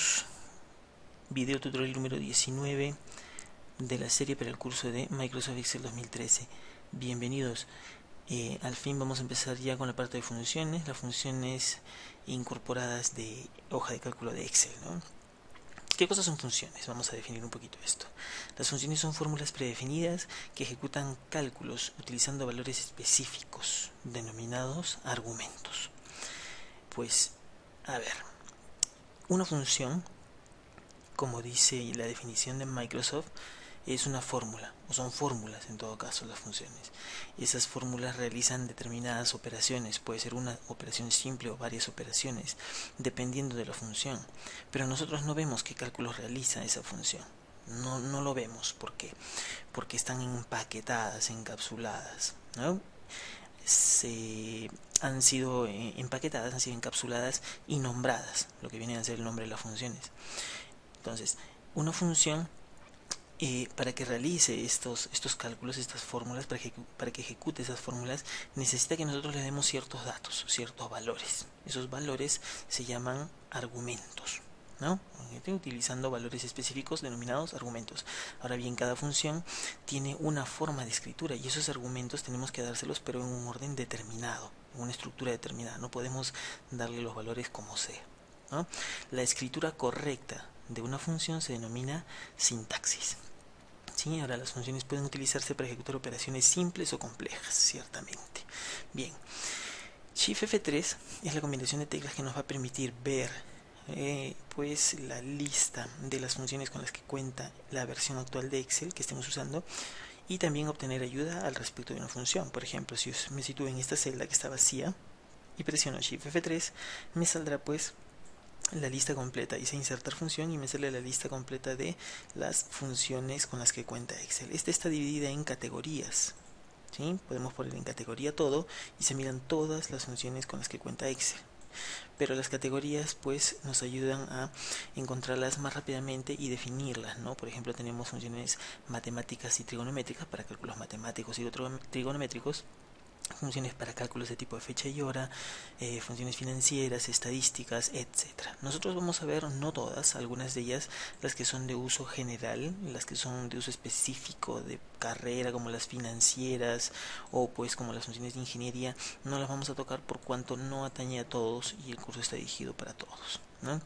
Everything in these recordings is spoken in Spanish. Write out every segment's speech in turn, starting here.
Bienvenidos, video tutorial número 19 de la serie para el curso de Microsoft Excel 2013. Bienvenidos, al fin vamos a empezar ya con la parte de funciones, las funciones incorporadas de hoja de cálculo de Excel, ¿no? ¿Qué cosas son funciones? Vamos a definir un poquito esto. Las funciones son fórmulas predefinidas que ejecutan cálculos utilizando valores específicos, denominados argumentos. Pues, a ver, una función, como dice la definición de Microsoft, es una fórmula, o son fórmulas en todo caso las funciones. Esas fórmulas realizan determinadas operaciones, puede ser una operación simple o varias operaciones, dependiendo de la función. Pero nosotros no vemos qué cálculos realiza esa función. No lo vemos. ¿Por qué? Porque están empaquetadas, encapsuladas, ¿no? Han sido empaquetadas, han sido encapsuladas y nombradas, lo que viene a ser el nombre de las funciones. Entonces, una función, para que realice estos cálculos, estas fórmulas, para que ejecute esas fórmulas, necesita que nosotros le demos ciertos datos, ciertos valores. Esos valores se llaman argumentos, ¿no? Utilizando valores específicos denominados argumentos. Ahora bien, cada función tiene una forma de escritura y esos argumentos tenemos que dárselos, pero en un orden determinado, en una estructura determinada. No podemos darle los valores como sea, ¿no? La escritura correcta de una función se denomina sintaxis. ¿Sí? Ahora, las funciones pueden utilizarse para ejecutar operaciones simples o complejas, ciertamente. Bien, Shift F3 es la combinación de teclas que nos va a permitir ver pues la lista de las funciones con las que cuenta la versión actual de Excel que estemos usando, y también obtener ayuda al respecto de una función. Por ejemplo, si me sitúo en esta celda que está vacía y presiono Shift F3, me saldrá pues la lista completa. Hice insertar función y me sale la lista completa de las funciones con las que cuenta Excel. Esta está dividida en categorías, ¿sí? Podemos poner en categoría todo y se miran todas las funciones con las que cuenta Excel. Pero las categorías pues nos ayudan a encontrarlas más rápidamente y definirlas, ¿no? Por ejemplo, tenemos funciones matemáticas y trigonométricas para cálculos matemáticos y trigonométricos, funciones para cálculos de tipo de fecha y hora, funciones financieras, estadísticas, etcétera. Nosotros vamos a ver, no todas, algunas de ellas, las que son de uso general, las que son de uso específico de carrera, como las financieras o pues como las funciones de ingeniería, no las vamos a tocar por cuanto no atañe a todos y el curso está dirigido para todos, ¿no?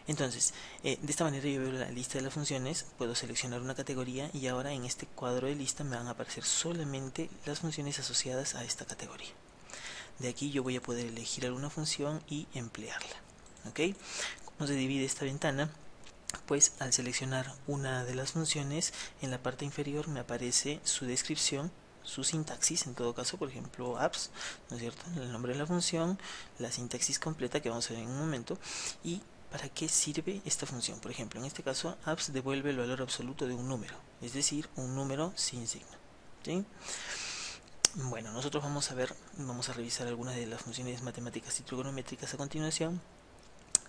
Entonces, de esta manera yo veo la lista de las funciones, puedo seleccionar una categoría y ahora en este cuadro de lista me van a aparecer solamente las funciones asociadas a esta categoría. De aquí yo voy a poder elegir alguna función y emplearla, ¿ok? ¿Cómo se divide esta ventana? Pues al seleccionar una de las funciones, en la parte inferior me aparece su descripción, su sintaxis, en todo caso, por ejemplo, apps, ¿no es cierto? El nombre de la función, la sintaxis completa que vamos a ver en un momento, y ¿para qué sirve esta función? Por ejemplo, en este caso, apps devuelve el valor absoluto de un número, es decir, un número sin signo, ¿sí? Bueno, nosotros vamos a revisar algunas de las funciones matemáticas y trigonométricas a continuación,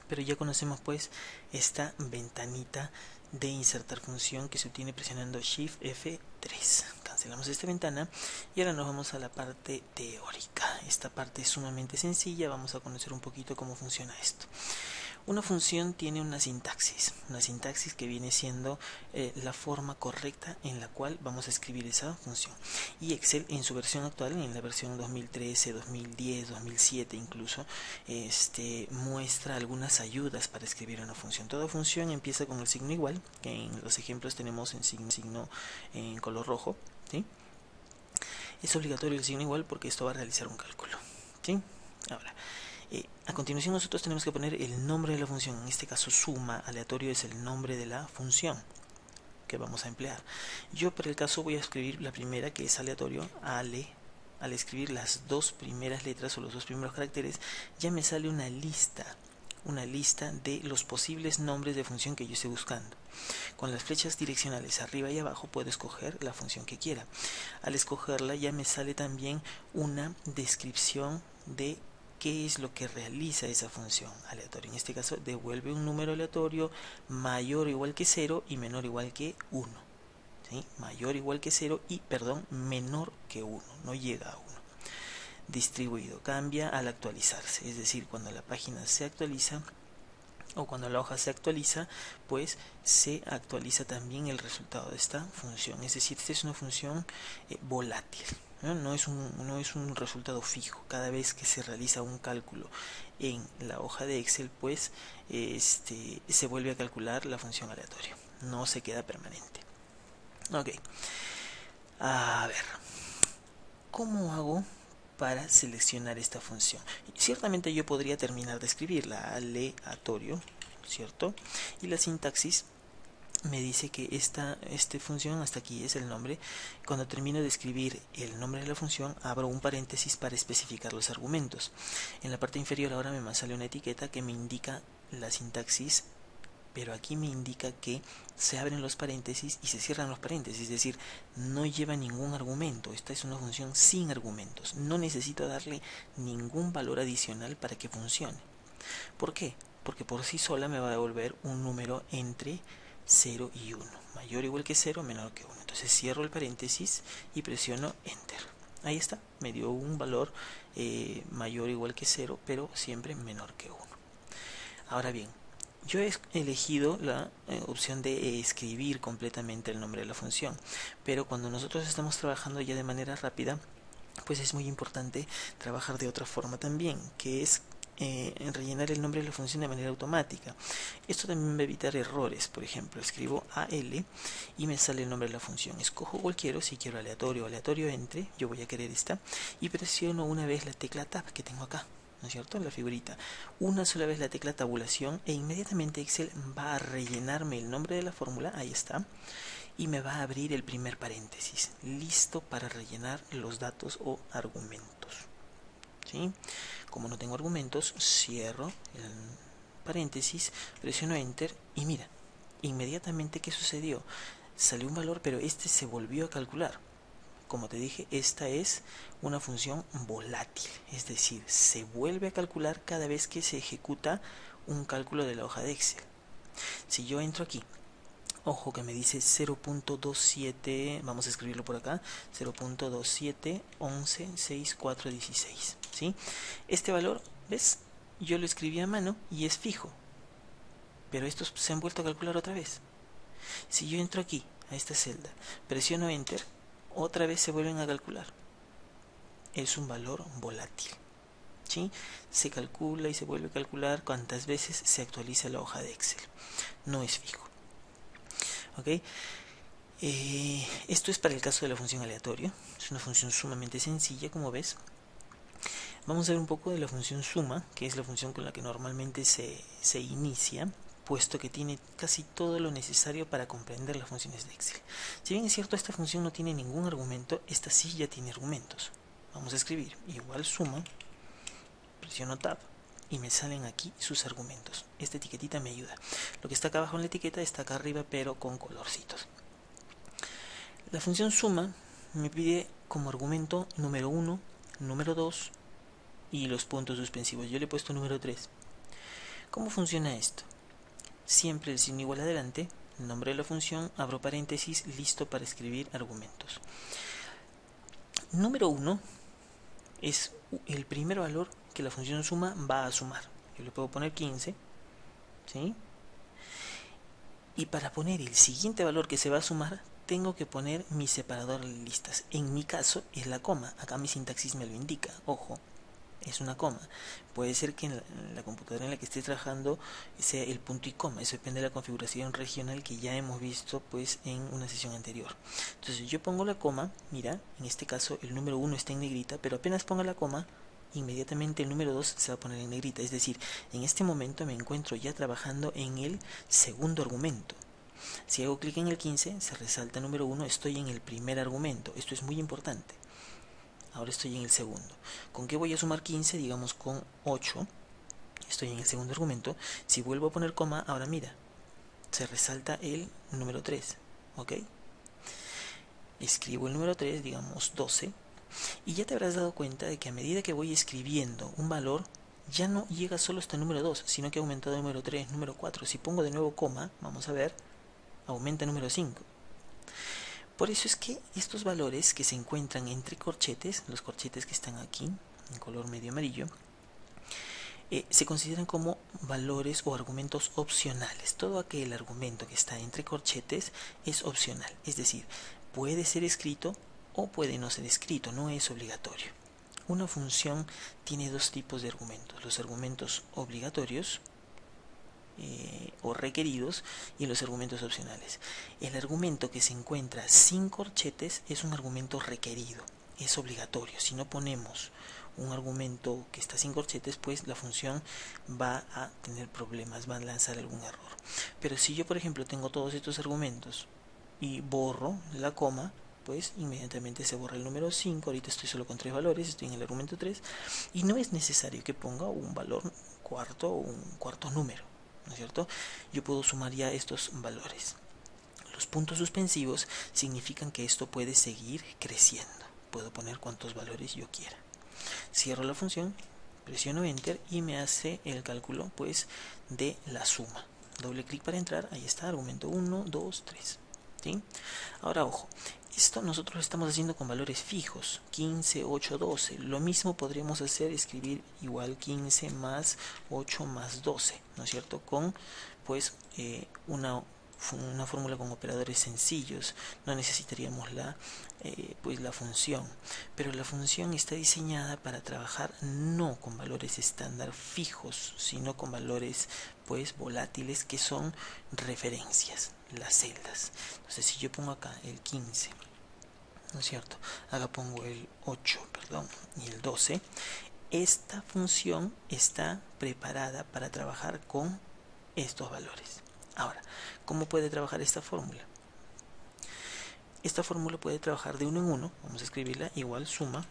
pero ya conocemos pues esta ventanita de insertar función que se obtiene presionando Shift F3. Cancelamos esta ventana y ahora nos vamos a la parte teórica. Esta parte es sumamente sencilla, vamos a conocer un poquito cómo funciona esto. Una función tiene una sintaxis que viene siendo la forma correcta en la cual vamos a escribir esa función. Y Excel en su versión actual, en la versión 2013, 2010, 2007 incluso, muestra algunas ayudas para escribir una función. Toda función empieza con el signo igual, que en los ejemplos tenemos en signo en color rojo, ¿sí? Es obligatorio el signo igual porque esto va a realizar un cálculo, ¿sí? Ahora, a continuación nosotros tenemos que poner el nombre de la función. En este caso suma aleatorio es el nombre de la función que vamos a emplear. Yo por el caso voy a escribir la primera, que es aleatorio. Al escribir las dos primeras letras o los dos primeros caracteres, ya me sale una lista de los posibles nombres de función que yo esté buscando. Con las flechas direccionales arriba y abajo puedo escoger la función que quiera. Al escogerla ya me sale también una descripción de qué es lo que realiza esa función aleatoria. En este caso devuelve un número aleatorio mayor o igual que 0 y menor o igual que 1. ¿Sí? Mayor o igual que 0 y, menor que 1, no llega a 1. Distribuido, cambia al actualizarse, es decir, cuando la página se actualiza o cuando la hoja se actualiza, pues se actualiza también el resultado de esta función. Es decir, esta es una función volátil. No es un resultado fijo. Cada vez que se realiza un cálculo en la hoja de Excel, pues se vuelve a calcular la función aleatoria. No se queda permanente. Ok. A ver, ¿cómo hago para seleccionar esta función? Ciertamente yo podría terminar de escribirla aleatorio, ¿cierto? Y la sintaxis me dice que esta función, hasta aquí es el nombre. Cuando termino de escribir el nombre de la función, abro un paréntesis para especificar los argumentos. En la parte inferior ahora me sale una etiqueta que me indica la sintaxis, pero aquí me indica que se abren los paréntesis y se cierran los paréntesis, es decir, no lleva ningún argumento. Esta es una función sin argumentos. No necesito darle ningún valor adicional para que funcione. ¿Por qué? Porque por sí sola me va a devolver un número entre 0 y 1, mayor o igual que 0, menor que 1. Entonces cierro el paréntesis y presiono Enter. Ahí está, me dio un valor mayor o igual que 0, pero siempre menor que 1. Ahora bien, yo he elegido la opción de escribir completamente el nombre de la función, pero cuando nosotros estamos trabajando ya de manera rápida, pues es muy importante trabajar de otra forma también, que es rellenar el nombre de la función de manera automática. Esto también va a evitar errores. Por ejemplo, escribo AL y me sale el nombre de la función. Escojo cualquiera, si quiero aleatorio entre, yo voy a querer esta, y presiono una vez la tecla Tab que tengo acá, ¿no es cierto? En la figurita. Una sola vez la tecla tabulación e inmediatamente Excel va a rellenarme el nombre de la fórmula, ahí está, y me va a abrir el primer paréntesis, listo para rellenar los datos o argumentos. ¿Sí? Como no tengo argumentos, cierro el paréntesis, presiono Enter y mira, inmediatamente ¿qué sucedió? Salió un valor, pero este se volvió a calcular. Como te dije, esta es una función volátil, es decir, se vuelve a calcular cada vez que se ejecuta un cálculo de la hoja de Excel. Si yo entro aquí, ojo que me dice 0.27, vamos a escribirlo por acá, 0.27116416, ¿sí? Este valor, ¿ves? Yo lo escribí a mano y es fijo, pero estos se han vuelto a calcular otra vez. Si yo entro aquí, a esta celda, presiono Enter, otra vez se vuelven a calcular. Es un valor volátil, ¿sí? Se calcula y se vuelve a calcular cuantas veces se actualiza la hoja de Excel. No es fijo. ¿Ok? Esto es para el caso de la función aleatorio. Es una función sumamente sencilla, como ves. Vamos a ver un poco de la función suma, que es la función con la que normalmente se inicia, puesto que tiene casi todo lo necesario para comprender las funciones de Excel. Si bien es cierto, esta función no tiene ningún argumento, esta sí ya tiene argumentos. Vamos a escribir igual suma, presiono Tab y me salen aquí sus argumentos. Esta etiquetita me ayuda. Lo que está acá abajo en la etiqueta está acá arriba, pero con colorcitos. La función suma me pide como argumento número 1, número 2 y los puntos suspensivos. Yo le he puesto número 3. ¿Cómo funciona esto? Siempre el signo igual adelante, el nombre de la función, abro paréntesis, listo para escribir argumentos. Número 1 es el primer valor que la función suma va a sumar. Yo le puedo poner 15, ¿sí? Y para poner el siguiente valor que se va a sumar, tengo que poner mi separador de listas. En mi caso es la coma. Acá mi sintaxis me lo indica. Ojo, es una coma. Puede ser que en la computadora en la que esté trabajando sea el punto y coma. Eso depende de la configuración regional que ya hemos visto pues en una sesión anterior. Entonces yo pongo la coma. Mira, en este caso el número 1 está en negrita, pero apenas ponga la coma, inmediatamente el número 2 se va a poner en negrita. Es decir, en este momento me encuentro ya trabajando en el segundo argumento. Si hago clic en el 15, se resalta el número 1, estoy en el primer argumento. Esto es muy importante. Ahora estoy en el segundo. ¿Con qué voy a sumar 15? Digamos con 8. Estoy en el segundo argumento. Si vuelvo a poner coma, ahora mira, se resalta el número 3. ¿Ok? Escribo el número 3, digamos 12. Y ya te habrás dado cuenta de que a medida que voy escribiendo un valor, ya no llega solo hasta el número 2, sino que ha aumentado el número 3, número 4. Si pongo de nuevo coma, vamos a ver, aumenta el número 5. Por eso es que estos valores que se encuentran entre corchetes, los corchetes que están aquí, en color medio amarillo, se consideran como valores o argumentos opcionales. Todo aquel argumento que está entre corchetes es opcional, es decir, puede ser escrito o puede no ser escrito, no es obligatorio. Una función tiene dos tipos de argumentos: los argumentos obligatorios o requeridos y los argumentos opcionales. El argumento que se encuentra sin corchetes es un argumento requerido, es obligatorio. Si no ponemos un argumento que está sin corchetes, pues la función va a tener problemas, va a lanzar algún error. Pero si yo, por ejemplo, tengo todos estos argumentos y borro la coma, pues inmediatamente se borra el número 5. Ahorita estoy solo con 3 valores, estoy en el argumento 3 y no es necesario que ponga un valor cuarto o un cuarto número, ¿no es cierto? Yo puedo sumar ya estos valores. Los puntos suspensivos significan que esto puede seguir creciendo. Puedo poner cuantos valores yo quiera. Cierro la función, presiono enter y me hace el cálculo pues de la suma. Doble clic para entrar, ahí está, argumento 1, 2, 3. ¿Sí? Ahora ojo, esto nosotros lo estamos haciendo con valores fijos, 15, 8, 12. Lo mismo podríamos hacer, escribir igual 15 más 8 más 12, ¿no es cierto? Con pues una fórmula con operadores sencillos. No necesitaríamos la función, pero la función está diseñada para trabajar no con valores estándar fijos, sino con valores pues volátiles, que son referencias, las celdas. Entonces si yo pongo acá el 15, ¿no es cierto?, acá pongo el 8, perdón, y el 12, esta función está preparada para trabajar con estos valores. Ahora, ¿cómo puede trabajar esta fórmula? Esta fórmula puede trabajar de uno en uno. Vamos a escribirla igual suma.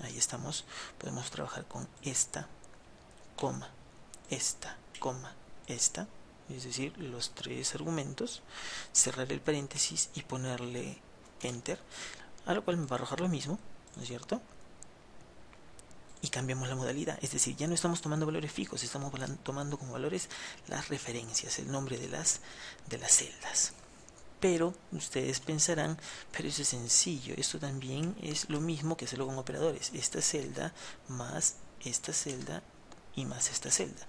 Ahí estamos. Podemos trabajar con esta, coma, esta, coma, esta. Es decir, los tres argumentos. Cerrar el paréntesis y ponerle enter. A lo cual me va a arrojar lo mismo, ¿no es cierto? Y cambiamos la modalidad, es decir, ya no estamos tomando valores fijos, estamos tomando como valores las referencias, el nombre de las celdas. Pero ustedes pensarán, pero eso es sencillo, esto también es lo mismo que hacerlo con operadores, esta celda más esta celda y más esta celda.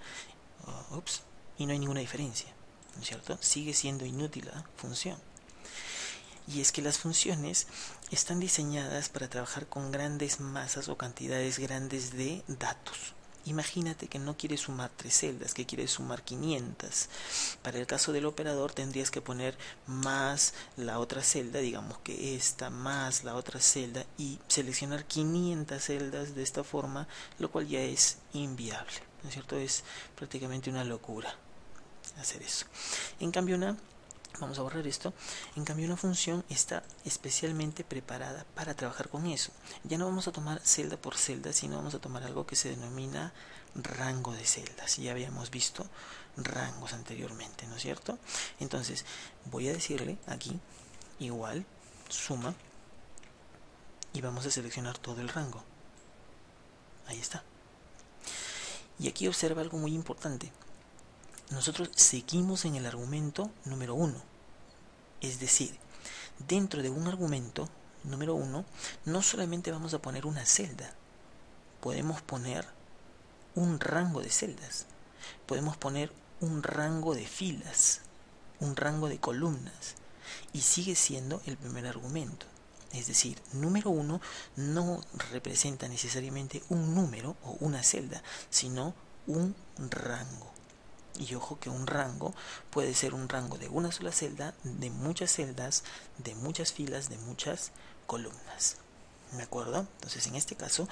Y no hay ninguna diferencia, ¿no es cierto? Sigue siendo inútil la función. Y es que las funciones están diseñadas para trabajar con grandes masas o cantidades grandes de datos. Imagínate que no quieres sumar 3 celdas, que quieres sumar 500. Para el caso del operador tendrías que poner más la otra celda, digamos que esta más la otra celda, y seleccionar 500 celdas de esta forma, lo cual ya es inviable, ¿no es cierto? Es prácticamente una locura hacer eso. En cambio vamos a borrar esto. En cambio, una función está especialmente preparada para trabajar con eso. Ya no vamos a tomar celda por celda, sino vamos a tomar algo que se denomina rango de celdas. Ya habíamos visto rangos anteriormente, ¿no es cierto? Entonces, voy a decirle aquí igual suma y vamos a seleccionar todo el rango. Ahí está. Y aquí observa algo muy importante. Nosotros seguimos en el argumento número 1. Es decir, dentro de un argumento número 1, no solamente vamos a poner una celda, podemos poner un rango de celdas, podemos poner un rango de filas, un rango de columnas, y sigue siendo el primer argumento. Es decir, número 1 no representa necesariamente un número o una celda, sino un rango. Y ojo que un rango puede ser un rango de una sola celda, de muchas celdas, de muchas filas, de muchas columnas. ¿De acuerdo? Entonces en este caso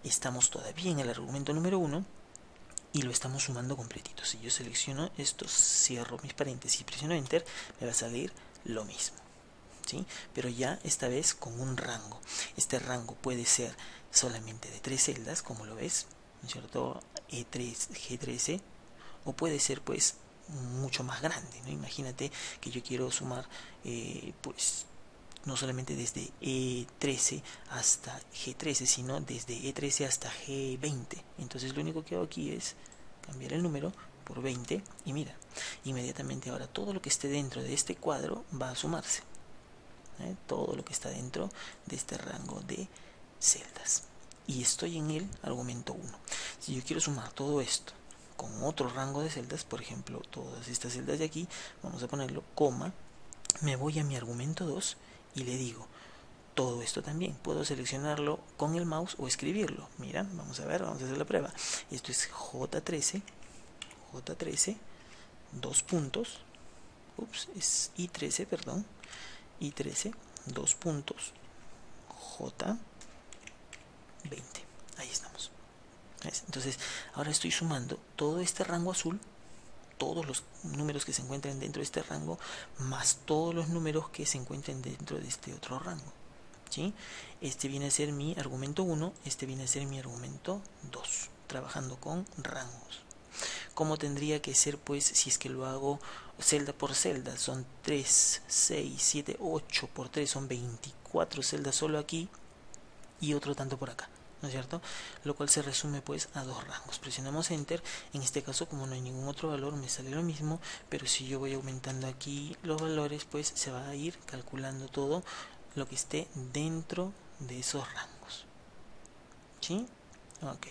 estamos todavía en el argumento número 1 y lo estamos sumando completito. Si yo selecciono esto, cierro mis paréntesis y presiono enter, me va a salir lo mismo, ¿sí? Pero ya esta vez con un rango. Este rango puede ser solamente de 3 celdas, como lo ves, ¿no es cierto? E3, G13, o puede ser pues mucho más grande, ¿no? Imagínate que yo quiero sumar pues no solamente desde E13 hasta G13, sino desde E13 hasta G20. Entonces lo único que hago aquí es cambiar el número por 20 y mira, inmediatamente ahora todo lo que esté dentro de este cuadro va a sumarse, todo lo que está dentro de este rango de celdas. y estoy en el argumento 1. Si yo quiero sumar todo esto con otro rango de celdas, por ejemplo, todas estas celdas de aquí, vamos a ponerlo, coma, me voy a mi argumento 2 y le digo todo esto también. Puedo seleccionarlo con el mouse o escribirlo. Mira, vamos a ver, vamos a hacer la prueba. Esto es J13, dos puntos, es I13, perdón, I13, dos puntos, J20. Ahí estamos. ¿Ves? Entonces, ahora estoy sumando todo este rango azul, todos los números que se encuentran dentro de este rango, más todos los números que se encuentran dentro de este otro rango. ¿Sí? Este viene a ser mi argumento 1, este viene a ser mi argumento 2, trabajando con rangos. ¿Cómo tendría que ser, pues, si es que lo hago celda por celda? Son 3, 6, 7, 8 por 3, son 24 celdas solo aquí y otro tanto por acá, ¿no es cierto? Lo cual se resume pues a dos rangos. Presionamos Enter. En este caso, como no hay ningún otro valor, me sale lo mismo, pero si yo voy aumentando aquí los valores, pues se va a ir calculando todo lo que esté dentro de esos rangos. ¿Sí? Ok.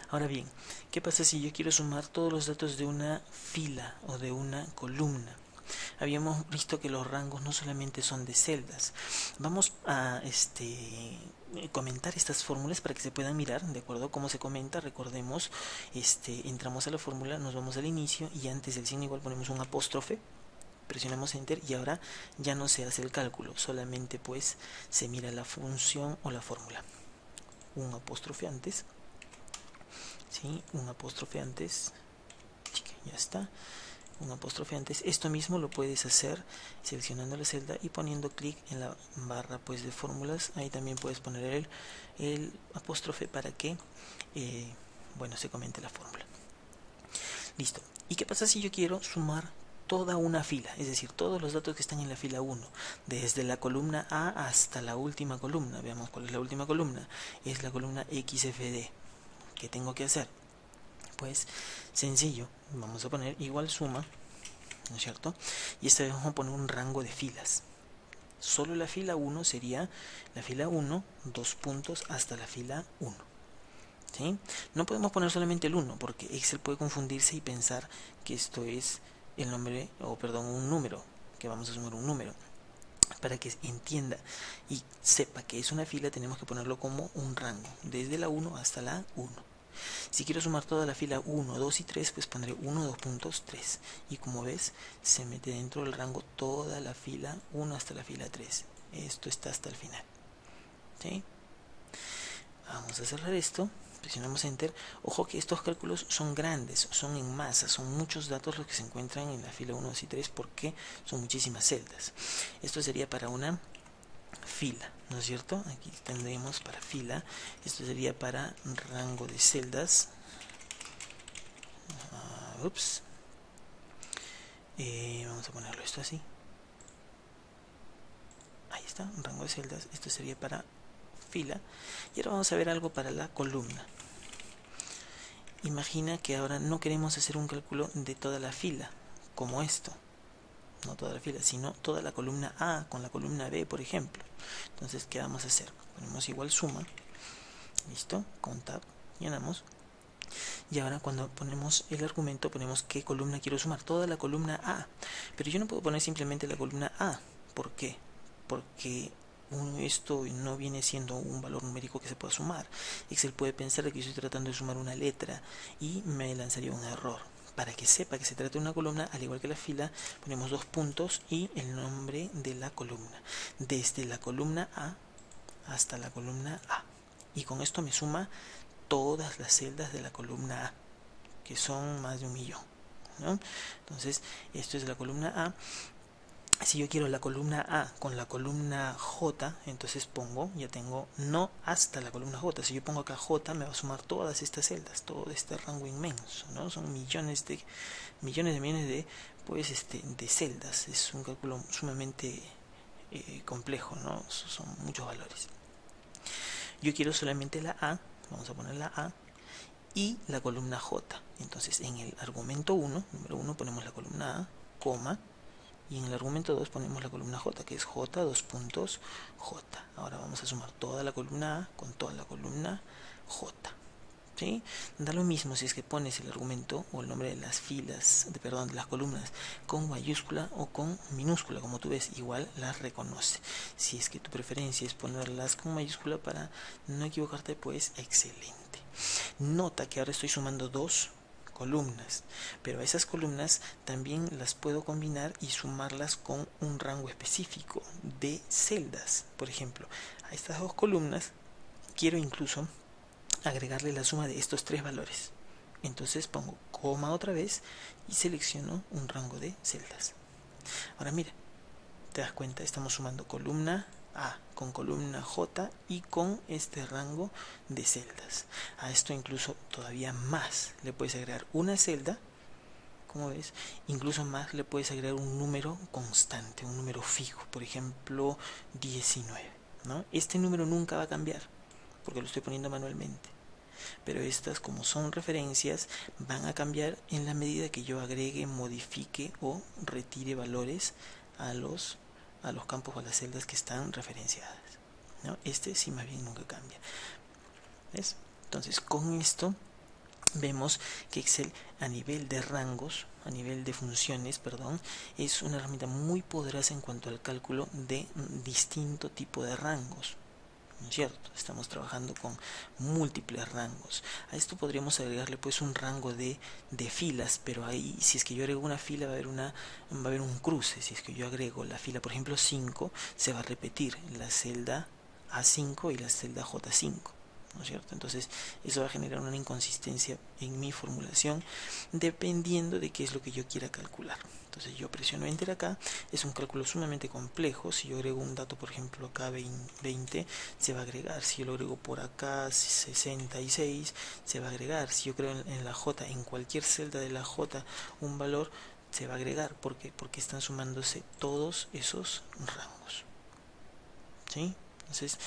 Ahora bien, ¿qué pasa si yo quiero sumar todos los datos de una fila o de una columna? Habíamos visto que los rangos no solamente son de celdas. Vamos a comentar estas fórmulas para que se puedan mirar, de acuerdo cómo se comenta. Recordemos, entramos a la fórmula, nos vamos al inicio y antes del signo igual ponemos un apóstrofe. Presionamos Enter y ahora ya no se hace el cálculo, solamente pues se mira la función o la fórmula. Un apóstrofe antes, ¿sí? Un apóstrofe antes, ya está. Un apóstrofe antes. Esto mismo lo puedes hacer seleccionando la celda y poniendo clic en la barra pues de fórmulas. Ahí también puedes poner el apóstrofe para que bueno, se comente la fórmula. Listo. ¿Y qué pasa si yo quiero sumar toda una fila? Es decir, todos los datos que están en la fila 1, desde la columna A hasta la última columna. Veamos cuál es la última columna. Es la columna XFD. ¿Qué tengo que hacer? Pues sencillo, vamos a poner igual suma, ¿no es cierto? Y esta vez vamos a poner un rango de filas. Solo la fila 1 sería la fila 1, dos puntos hasta la fila 1. ¿Sí? No podemos poner solamente el 1 porque Excel puede confundirse y pensar que esto es el nombre, o perdón, un número, que vamos a sumar un número. Para que entienda y sepa que es una fila, tenemos que ponerlo como un rango, desde la 1 hasta la 1. Si quiero sumar toda la fila 1, 2 y 3, pues pondré 1, 2 puntos, 3. Y como ves, se mete dentro del rango toda la fila 1 hasta la fila 3. Esto está hasta el final. ¿Sí? Vamos a cerrar esto. Presionamos Enter. Ojo que estos cálculos son grandes, son en masa, son muchos datos los que se encuentran en la fila 1, 2 y 3 porque son muchísimas celdas. Esto sería para una fila, ¿no es cierto? Aquí tendremos para fila. Esto sería para rango de celdas. Vamos a ponerlo esto así. Ahí está, un rango de celdas. Esto sería para fila. Y ahora vamos a ver algo para la columna. Imagina que ahora no queremos hacer un cálculo de toda la fila, como esto. No toda la fila, sino toda la columna A con la columna B, por ejemplo. Entonces, ¿qué vamos a hacer? Ponemos igual suma. Listo, con tab, llenamos. Y ahora cuando ponemos el argumento, ponemos qué columna quiero sumar. Toda la columna A. Pero yo no puedo poner simplemente la columna A. ¿Por qué? Porque esto no viene siendo un valor numérico que se pueda sumar. Excel puede pensar que yo estoy tratando de sumar una letra y me lanzaría un error. Para que sepa que se trata de una columna, al igual que la fila, ponemos dos puntos y el nombre de la columna. Desde la columna A hasta la columna A. Y con esto me suma todas las celdas de la columna A, que son más de 1.000.000, ¿no? Entonces, esto es la columna A. Si yo quiero la columna A con la columna J, entonces pongo, ya tengo no hasta la columna J. Si yo pongo acá J, me va a sumar todas estas celdas, todo este rango inmenso, ¿no? Son millones de millones de pues de celdas. Es un cálculo sumamente complejo, ¿no? Son muchos valores. Yo quiero solamente la A, vamos a poner la A y la columna J. Entonces en el argumento 1, número 1, ponemos la columna A, coma, y en el argumento 2 ponemos la columna J, que es J, dos puntos, J. Ahora vamos a sumar toda la columna A con toda la columna J. ¿Sí? Da lo mismo si es que pones el argumento o el nombre de las filas, de las columnas con mayúscula o con minúscula, como tú ves, igual las reconoce. Si es que tu preferencia es ponerlas con mayúscula para no equivocarte, pues excelente. Nota que ahora estoy sumando dos columnas, pero a esas columnas también las puedo combinar y sumarlas con un rango específico de celdas. Por ejemplo, a estas dos columnas quiero incluso agregarle la suma de estos tres valores. Entonces pongo coma otra vez y selecciono un rango de celdas. Ahora mira, te das cuenta, estamos sumando columna A con columna J y con este rango de celdas. A esto incluso todavía más le puedes agregar una celda, como ves, incluso más le puedes agregar un número constante, un número fijo, por ejemplo 19, ¿no? Este número nunca va a cambiar porque lo estoy poniendo manualmente, pero estas, como son referencias, van a cambiar en la medida que yo agregue, modifique o retire valores a los campos o a las celdas que están referenciadas, ¿no? Este sí más bien nunca cambia. ¿Ves? Entonces con esto vemos que Excel a nivel de rangos, a nivel de funciones, perdón, es una herramienta muy poderosa en cuanto al cálculo de distinto tipo de rangos, ¿no es cierto? Estamos trabajando con múltiples rangos. A esto podríamos agregarle pues un rango de filas, pero ahí si es que yo agrego una fila va a haber un cruce. Si es que yo agrego la fila, por ejemplo 5, se va a repetir la celda A5 y la celda J5, ¿no es cierto? Entonces eso va a generar una inconsistencia en mi formulación dependiendo de qué es lo que yo quiera calcular. Entonces yo presiono Enter acá, es un cálculo sumamente complejo. Si yo agrego un dato, por ejemplo acá 20, se va a agregar. Si yo lo agrego por acá 66, se va a agregar. Si yo creo en la J, en cualquier celda de la J un valor, se va a agregar. ¿Por qué? Porque están sumándose todos esos rangos, ¿sí? Entonces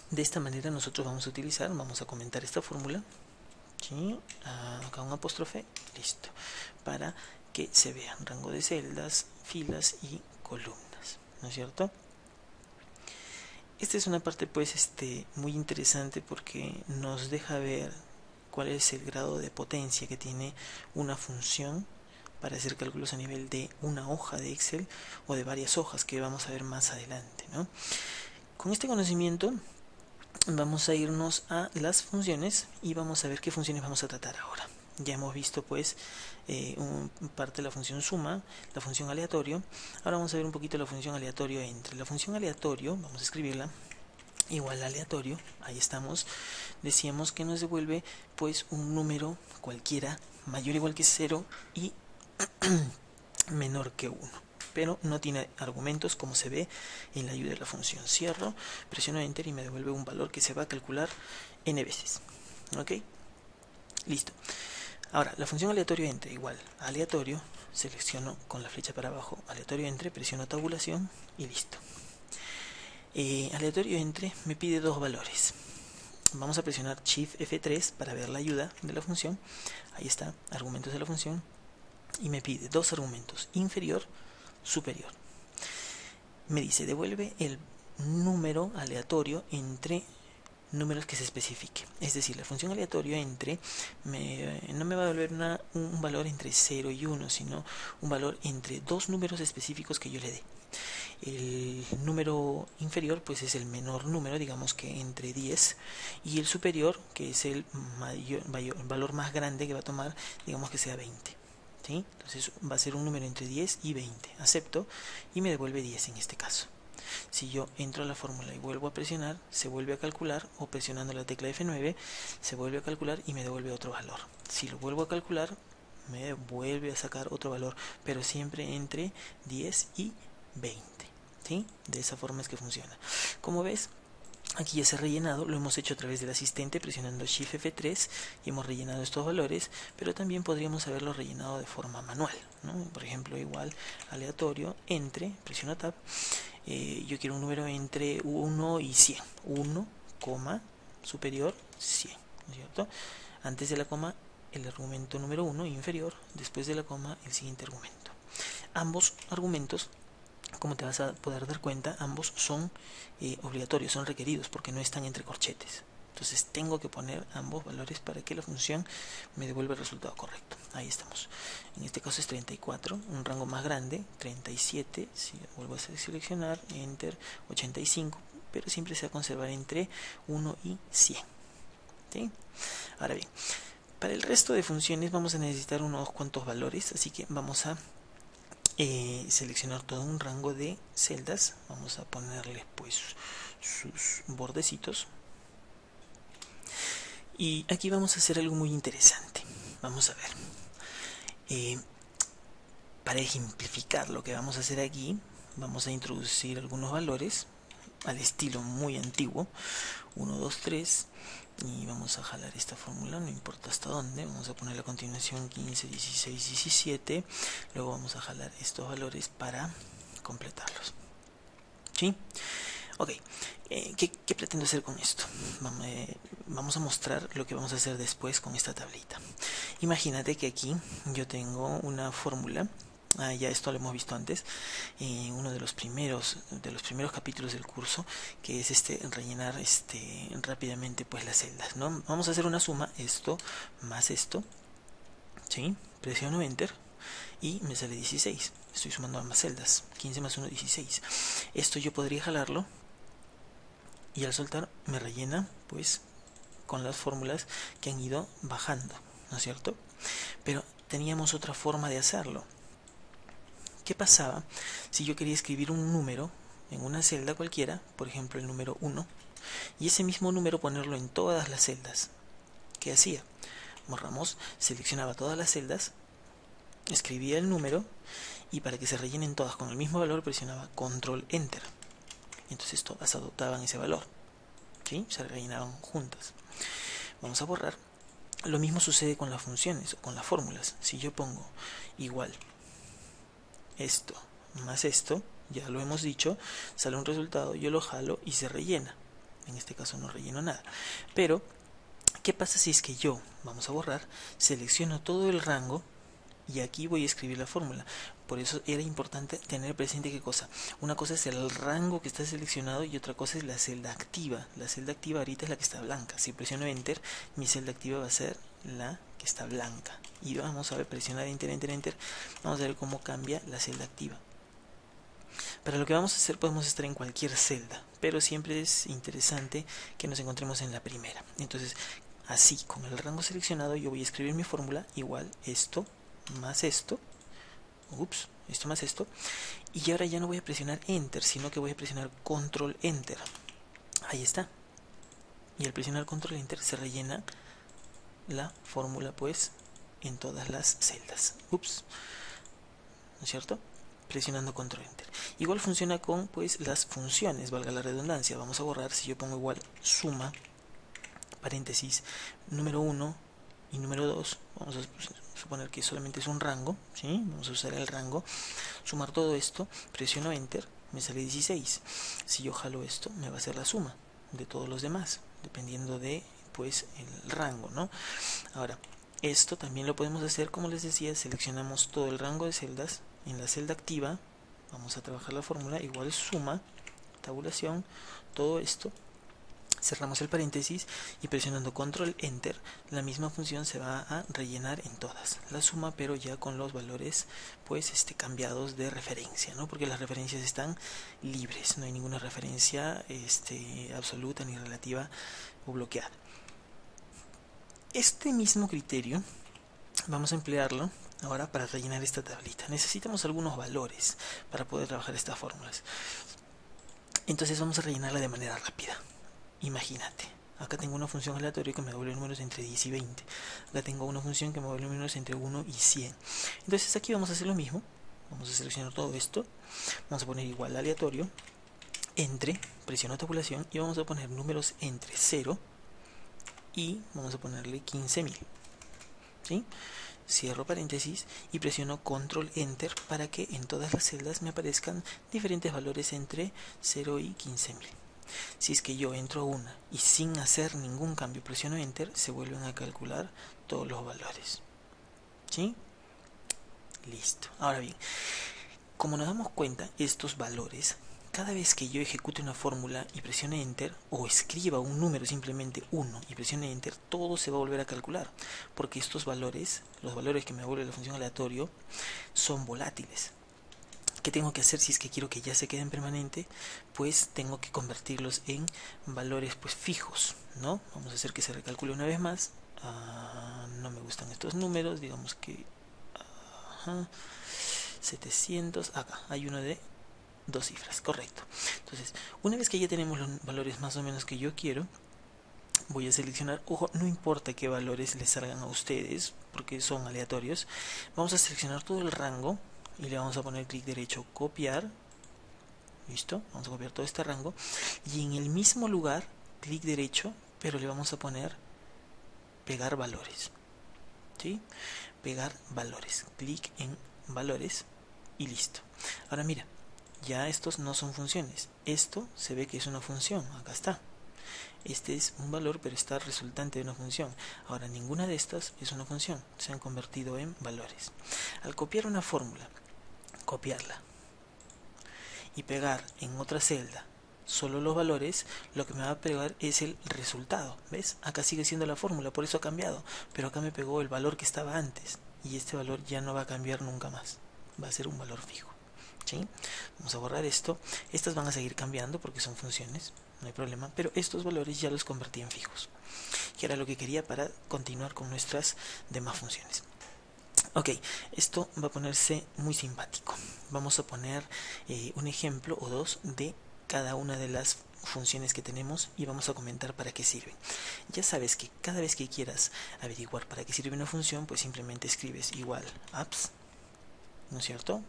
de esta manera nosotros vamos a comentar esta fórmula, ¿sí? Acá un apóstrofe, listo, para que se vean rango de celdas, filas y columnas, ¿no es cierto? Esta es una parte pues muy interesante porque nos deja ver cuál es el grado de potencia que tiene una función para hacer cálculos a nivel de una hoja de Excel o de varias hojas que vamos a ver más adelante, ¿no? Con este conocimiento vamos a irnos a las funciones y vamos a ver qué funciones vamos a tratar ahora. Ya hemos visto pues parte de la función suma, la función aleatorio. Ahora vamos a ver un poquito la función aleatorio entre. La función aleatorio, vamos a escribirla, igual aleatorio, ahí estamos. Decíamos que nos devuelve pues un número cualquiera mayor o igual que 0 y menor que 1, pero no tiene argumentos como se ve en la ayuda de la función. Cierro, presiono Enter y me devuelve un valor que se va a calcular n veces. ¿Ok? Listo. Ahora, la función aleatorio entre igual aleatorio, selecciono con la flecha para abajo aleatorio entre, presiono tabulación y listo. Aleatorio entre me pide dos valores. Vamos a presionar Shift F3 para ver la ayuda de la función. Ahí está, argumentos de la función. Y me pide dos argumentos, inferior, superior. Me dice, devuelve el número aleatorio entre números que se especifique. Es decir, la función aleatorio entre no me va a devolver un valor entre 0 y 1, sino un valor entre dos números específicos que yo le dé. El número inferior pues es el menor número, digamos que entre 10, y el superior, que es el valor más grande que va a tomar, digamos que sea 20. ¿Sí? Entonces va a ser un número entre 10 y 20. Acepto y me devuelve 10 en este caso. Si yo entro a la fórmula y vuelvo a presionar, se vuelve a calcular, o presionando la tecla F9 se vuelve a calcular y me devuelve otro valor. Si lo vuelvo a calcular, me vuelve a sacar otro valor, pero siempre entre 10 y 20. ¿Sí? De esa forma es que funciona. Como ves, aquí ya se ha rellenado, lo hemos hecho a través del asistente presionando Shift F3 y hemos rellenado estos valores, pero también podríamos haberlo rellenado de forma manual, ¿no? Por ejemplo, igual aleatorio entre, presiono Tab, yo quiero un número entre 1 y 100, 1, superior 100, ¿no es cierto? Antes de la coma el argumento número 1 inferior, después de la coma el siguiente argumento. Ambos argumentos, como te vas a poder dar cuenta, ambos son obligatorios, son requeridos porque no están entre corchetes. Entonces tengo que poner ambos valores para que la función me devuelva el resultado correcto. Ahí estamos. En este caso es 34, un rango más grande, 37, si vuelvo a seleccionar, enter, 85, pero siempre se va a conservar entre 1 y 100. ¿Sí? Ahora bien, para el resto de funciones vamos a necesitar unos cuantos valores, así que vamos a seleccionar todo un rango de celdas. Vamos a ponerles pues sus bordecitos. Y aquí vamos a hacer algo muy interesante. Vamos a ver. Para ejemplificar lo que vamos a hacer aquí, vamos a introducir algunos valores al estilo muy antiguo. 1, 2, 3. Y vamos a jalar esta fórmula, no importa hasta dónde. Vamos a poner a continuación 15, 16, 17. Luego vamos a jalar estos valores para completarlos. ¿Sí? Ok, ¿qué pretendo hacer con esto? Vamos a mostrar lo que vamos a hacer después con esta tablita. Imagínate que aquí yo tengo una fórmula. Ya esto lo hemos visto antes, uno de los primeros capítulos del curso, que es rellenar rápidamente pues las celdas, ¿no? Vamos a hacer una suma, esto más esto, ¿sí? Presiono enter y me sale 16. Estoy sumando ambas celdas, 15 más 1, 16. Esto yo podría jalarlo y al soltar me rellena pues con las fórmulas que han ido bajando, ¿no es cierto? Pero teníamos otra forma de hacerlo. ¿Qué pasaba si yo quería escribir un número en una celda cualquiera, por ejemplo el número 1, y ese mismo número ponerlo en todas las celdas? ¿Qué hacía? Ramos seleccionaba todas las celdas, escribía el número y para que se rellenen todas con el mismo valor presionaba control enter. Entonces todas adoptaban ese valor, ¿sí? Se rellenaban juntas. Vamos a borrar. Lo mismo sucede con las funciones o con las fórmulas. Si yo pongo igual esto más esto, ya lo hemos dicho, sale un resultado, yo lo jalo y se rellena. En este caso no relleno nada. Pero, ¿qué pasa si es que yo, vamos a borrar, selecciono todo el rango y aquí voy a escribir la fórmula? Por eso era importante tener presente qué cosa. Una cosa es el rango que está seleccionado y otra cosa es la celda activa. La celda activa ahorita es la que está blanca. Si presiono enter, mi celda activa va a ser la que está blanca. Y vamos a ver, presionar enter, enter, enter. Vamos a ver cómo cambia la celda activa. Para lo que vamos a hacer podemos estar en cualquier celda, pero siempre es interesante que nos encontremos en la primera. Entonces, así, con el rango seleccionado, yo voy a escribir mi fórmula igual esto más esto. Esto más esto. Y ahora ya no voy a presionar enter, sino que voy a presionar control enter. Ahí está. Y al presionar control enter se rellena la fórmula pues en todas las celdas. ¿No es cierto? Presionando control enter. Igual funciona con pues las funciones, valga la redundancia. Vamos a borrar. Si yo pongo igual suma, paréntesis, número 1 y número 2, vamos a suponer que solamente es un rango, ¿sí? Vamos a usar el rango, sumar todo esto, presiono enter, me sale 16. Si yo jalo esto, me va a hacer la suma de todos los demás, dependiendo de pues el rango, ¿no? Ahora, esto también lo podemos hacer, como les decía, seleccionamos todo el rango de celdas. En la celda activa vamos a trabajar la fórmula igual suma, tabulación, todo esto, cerramos el paréntesis y presionando control enter la misma función se va a rellenar en todas la suma, pero ya con los valores pues cambiados de referencia, ¿no? Porque las referencias están libres, no hay ninguna referencia absoluta ni relativa o bloqueada. Este mismo criterio vamos a emplearlo ahora para rellenar esta tablita. Necesitamos algunos valores para poder trabajar estas fórmulas. Entonces vamos a rellenarla de manera rápida. Imagínate, acá tengo una función aleatoria que me devuelve números entre 10 y 20. Acá tengo una función que me devuelve números entre 1 y 100. Entonces aquí vamos a hacer lo mismo. Vamos a seleccionar todo esto. Vamos a poner igual aleatorio. Entre, presiono tabulación y vamos a poner números entre 0 y vamos a ponerle 15.000. ¿Sí? Cierro paréntesis y presiono control enter para que en todas las celdas me aparezcan diferentes valores entre 0 y 15.000. Si es que yo entro a una y sin hacer ningún cambio presiono enter, se vuelven a calcular todos los valores. ¿Sí? Listo. Ahora bien, Como nos damos cuenta, estos valores, cada vez que yo ejecute una fórmula y presione Enter, o escriba un número simplemente 1 y presione Enter, todo se va a volver a calcular, porque estos valores, los valores que me devuelve la función aleatorio, son volátiles. ¿Qué tengo que hacer si es que quiero que ya se queden permanente? Pues tengo que convertirlos en valores pues fijos, ¿no? Vamos a hacer que se recalcule una vez más. No me gustan estos números, digamos que 700, acá hay uno de 2 cifras, correcto. Entonces, una vez que ya tenemos los valores más o menos que yo quiero, voy a seleccionar, ojo, no importa qué valores les salgan a ustedes, porque son aleatorios. Vamos a seleccionar todo el rango y le vamos a poner clic derecho, copiar. Listo, vamos a copiar todo este rango. Y en el mismo lugar, clic derecho, pero le vamos a poner pegar valores. ¿Sí? Pegar valores. Clic en valores y listo. Ahora mira, ya estos no son funciones. Esto se ve que es una función. Acá está. Este es un valor, pero está resultante de una función. Ahora, ninguna de estas es una función. Se han convertido en valores. Al copiar una fórmula, copiarla y pegar en otra celda solo los valores, lo que me va a pegar es el resultado. ¿Ves? Acá sigue siendo la fórmula, por eso ha cambiado. Pero acá me pegó el valor que estaba antes. Y este valor ya no va a cambiar nunca más. Va a ser un valor fijo. ¿Sí? Vamos a borrar esto. Estas van a seguir cambiando porque son funciones, no hay problema, pero estos valores ya los convertí en fijos, que era lo que quería para continuar con nuestras demás funciones. Ok, esto va a ponerse muy simpático. Vamos a poner un ejemplo o dos de cada una de las funciones que tenemos y vamos a comentar para qué sirven. Ya sabes que cada vez que quieras averiguar para qué sirve una función, pues simplemente escribes igual apps, ¿no es cierto?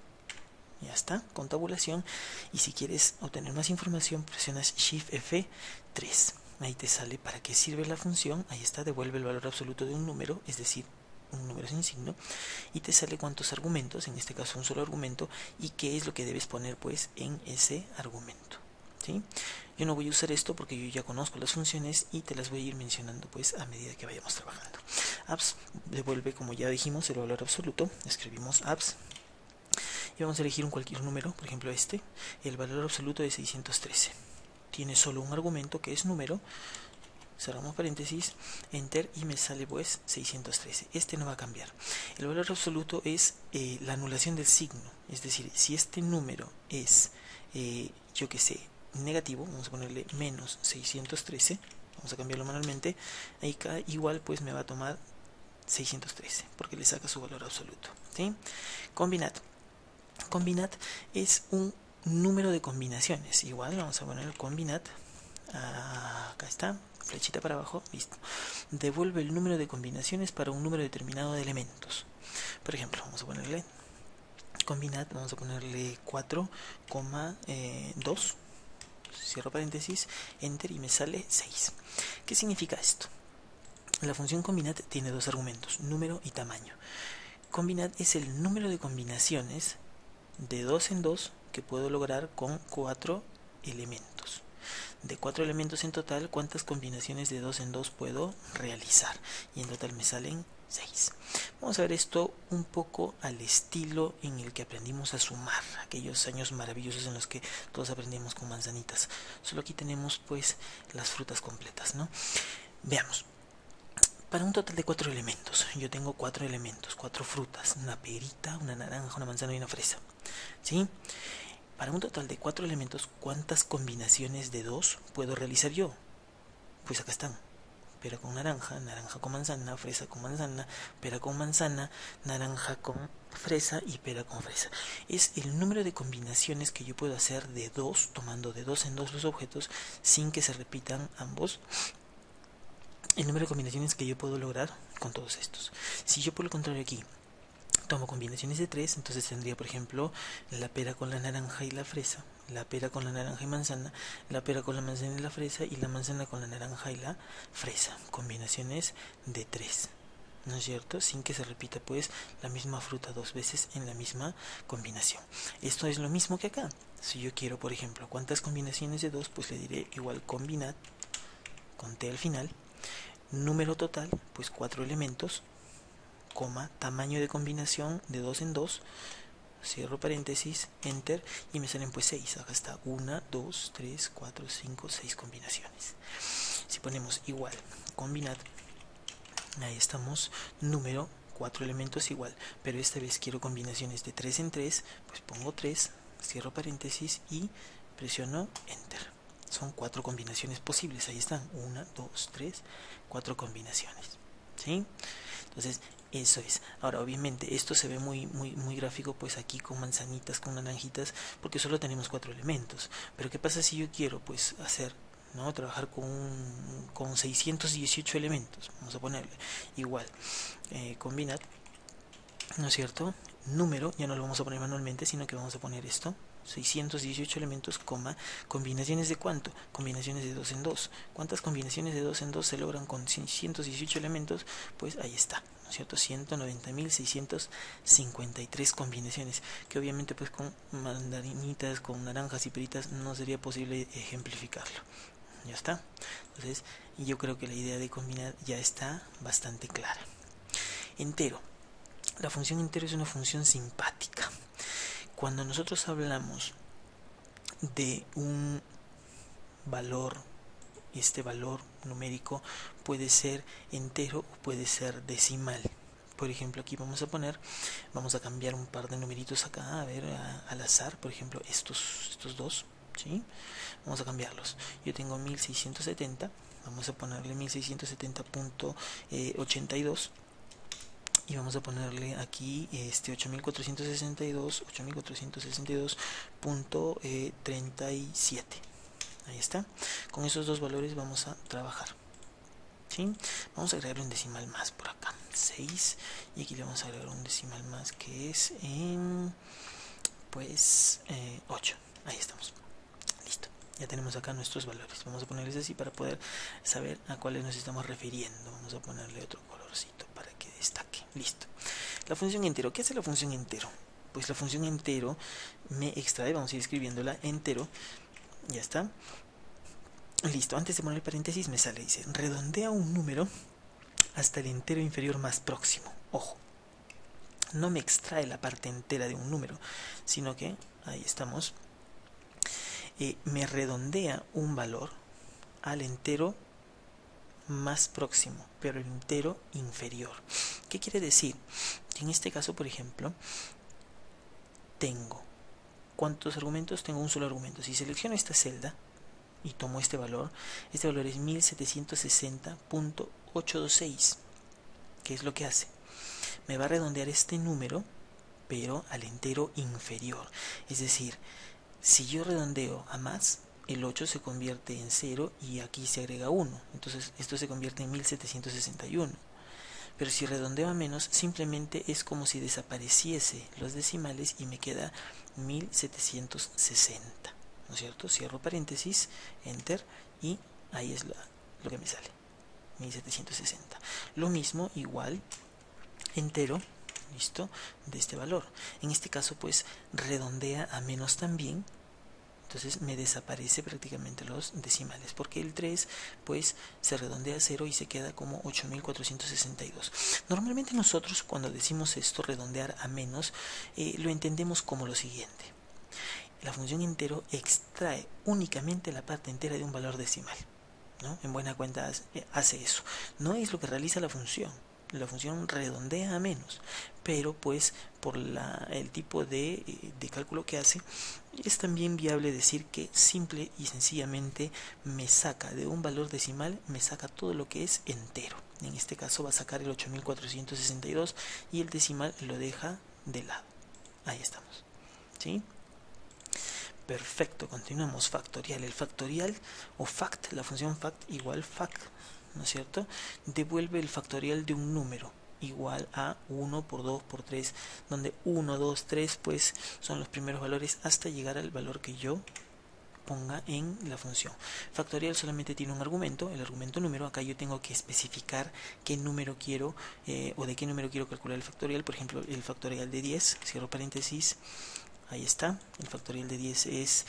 Ya está, con tabulación. Y si quieres obtener más información, presionas Shift F3. Ahí te sale para qué sirve la función. Ahí está, devuelve el valor absoluto de un número, es decir, un número sin signo. Y te sale cuántos argumentos, en este caso un solo argumento, y qué es lo que debes poner pues en ese argumento. ¿Sí? Yo no voy a usar esto porque yo ya conozco las funciones y te las voy a ir mencionando pues a medida que vayamos trabajando. Apps devuelve, como ya dijimos, el valor absoluto. Escribimos apps y vamos a elegir cualquier número, por ejemplo este. El valor absoluto de 613 tiene solo un argumento que es número. Cerramos paréntesis, enter, y me sale pues 613. Este no va a cambiar. El valor absoluto es la anulación del signo, es decir, si este número es yo que sé, negativo, vamos a ponerle menos 613, vamos a cambiarlo manualmente. Ahí igual pues me va a tomar 613 porque le saca su valor absoluto. ¿Sí? Combinat. Combinat es un número de combinaciones. Igual vamos a poner el combinat. Acá está, flechita para abajo, listo. Devuelve el número de combinaciones para un número determinado de elementos. Por ejemplo, vamos a ponerle combinat, vamos a ponerle 4,2. Cierro paréntesis, enter, y me sale 6. ¿Qué significa esto? La función combinat tiene dos argumentos, número y tamaño. Combinat es el número de combinaciones de 2 en 2 que puedo lograr con 4 elementos. De 4 elementos en total, ¿cuántas combinaciones de 2 en 2 puedo realizar? Y en total me salen 6. Vamos a ver esto un poco al estilo en el que aprendimos a sumar, aquellos años maravillosos en los que todos aprendimos con manzanitas. Solo aquí tenemos pues las frutas completas, ¿no? Veamos. Para un total de 4 elementos, yo tengo 4 elementos, 4 frutas, una perita, una naranja, una manzana y una fresa. ¿Sí? Para un total de 4 elementos, ¿cuántas combinaciones de 2 puedo realizar yo? Pues acá están. Pera con naranja, naranja con manzana, fresa con manzana, pera con manzana, naranja con fresa y pera con fresa. Es el número de combinaciones que yo puedo hacer de 2, tomando de 2 en 2 los objetos sin que se repitan ambos. El número de combinaciones que yo puedo lograr con todos estos. Si yo por el contrario aquí tomo combinaciones de 3, entonces tendría por ejemplo la pera con la naranja y la fresa, la pera con la naranja y manzana, la pera con la manzana y la fresa, y la manzana con la naranja y la fresa. Combinaciones de 3, ¿no es cierto? Sin que se repita pues la misma fruta dos veces en la misma combinación. Esto es lo mismo que acá. Si yo quiero por ejemplo cuántas combinaciones de 2, pues le diré igual combinat con t al final. Número total, pues 4 elementos, coma, tamaño de combinación de 2 en 2, cierro paréntesis, enter, y me salen pues 6. Acá está 1, 2, 3, 4, 5, 6 combinaciones. Si ponemos igual, combinad, ahí estamos, número, 4 elementos igual, pero esta vez quiero combinaciones de 3 en 3, pues pongo 3, cierro paréntesis y presiono enter. Son 4 combinaciones posibles, ahí están, 1, 2, 3, 4 combinaciones, ¿sí? Entonces, eso es. Ahora, obviamente, esto se ve muy gráfico, pues aquí con manzanitas, con naranjitas, porque solo tenemos 4 elementos. Pero ¿qué pasa si yo quiero, pues, hacer, ¿no? Trabajar con 618 elementos? Vamos a ponerle igual, combinad, ¿no es cierto? Número, ya no lo vamos a poner manualmente, sino que vamos a poner esto, 618 elementos, coma, combinaciones de cuánto, combinaciones de 2 en 2. ¿Cuántas combinaciones de 2 en 2 se logran con 618 elementos? Pues ahí está, ¿no es cierto? 190.653 combinaciones, que obviamente pues con mandarinitas, con naranjas y peritas no sería posible ejemplificarlo. Ya está. Entonces yo creo que la idea de combinar ya está bastante clara. Entero. La función entero es una función simpática. Cuando nosotros hablamos de un valor, este valor numérico puede ser entero o puede ser decimal. Por ejemplo, aquí vamos a cambiar un par de numeritos acá, a ver, al azar, por ejemplo, estos dos, ¿sí? Vamos a cambiarlos. Yo tengo 1670, vamos a ponerle 1670.82. Y vamos a ponerle aquí 8462.37. Ahí está. Con esos dos valores vamos a trabajar, ¿sí? Vamos a agregar un decimal más por acá, 6, y aquí le vamos a agregar un decimal más que es pues 8. Ahí estamos. Listo. Ya tenemos acá nuestros valores. Vamos a ponerles así para poder saber a cuáles nos estamos refiriendo. Vamos a ponerle otro colorcito para que destaque. Listo. La función entero. ¿Qué hace la función entero? Pues la función entero me extrae, vamos a ir escribiéndola, entero. Ya está. Listo. Antes de poner el paréntesis me sale, dice, redondea un número hasta el entero inferior más próximo. Ojo. No me extrae la parte entera de un número, sino que, ahí estamos, me redondea un valor al entero más próximo, pero el entero inferior. ¿Qué quiere decir? En este caso, por ejemplo, tengo ¿cuántos argumentos? Tengo un solo argumento. Si selecciono esta celda y tomo este valor es 1760.826. ¿Qué es lo que hace? Me va a redondear este número, pero al entero inferior. Es decir, si yo redondeo a más, el 8 se convierte en 0 y aquí se agrega 1. Entonces esto se convierte en 1761. Pero si redondeo a menos, simplemente es como si desapareciese los decimales y me queda 1760. ¿No es cierto? Cierro paréntesis, enter, y ahí es lo que me sale, 1760. Lo mismo, igual, entero, listo, de este valor. En este caso pues redondea a menos también, entonces me desaparece prácticamente los decimales, porque el 3 pues se redondea a 0 y se queda como 8462. Normalmente nosotros cuando decimos esto, redondear a menos, lo entendemos como lo siguiente: la función entero extrae únicamente la parte entera de un valor decimal, ¿no? En buena cuenta hace eso. No es lo que realiza la función. La función redondea a menos, pero pues por el tipo de cálculo que hace, es también viable decir que simple y sencillamente me saca de un valor decimal, me saca todo lo que es entero. En este caso va a sacar el 8462 y el decimal lo deja de lado. Ahí estamos, ¿sí? Perfecto, continuamos. Factorial. El factorial o fact, la función fact igual fact, ¿no es cierto? Devuelve el factorial de un número igual a 1 por 2 por 3, donde 1, 2, 3 pues son los primeros valores hasta llegar al valor que yo ponga en la función. Factorial solamente tiene un argumento, el argumento número. Acá yo tengo que especificar qué número quiero o de qué número quiero calcular el factorial. Por ejemplo, el factorial de 10, cierro paréntesis, ahí está. El factorial de 10 es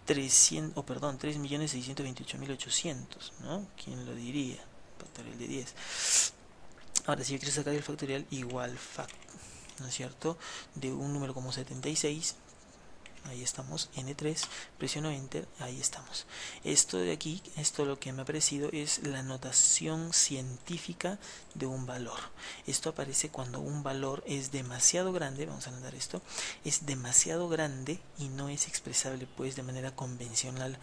3.628.800, ¿no? ¿Quién lo diría? Factorial de 10. Ahora, si yo quiero sacar el factorial, igual fact, ¿no es cierto?, de un número como 76. Ahí estamos, N3, presiono Enter, ahí estamos. Esto de aquí, esto lo que me ha aparecido es la notación científica de un valor. Esto aparece cuando un valor es demasiado grande, vamos a anotar esto, es demasiado grande y no es expresable pues de manera convencional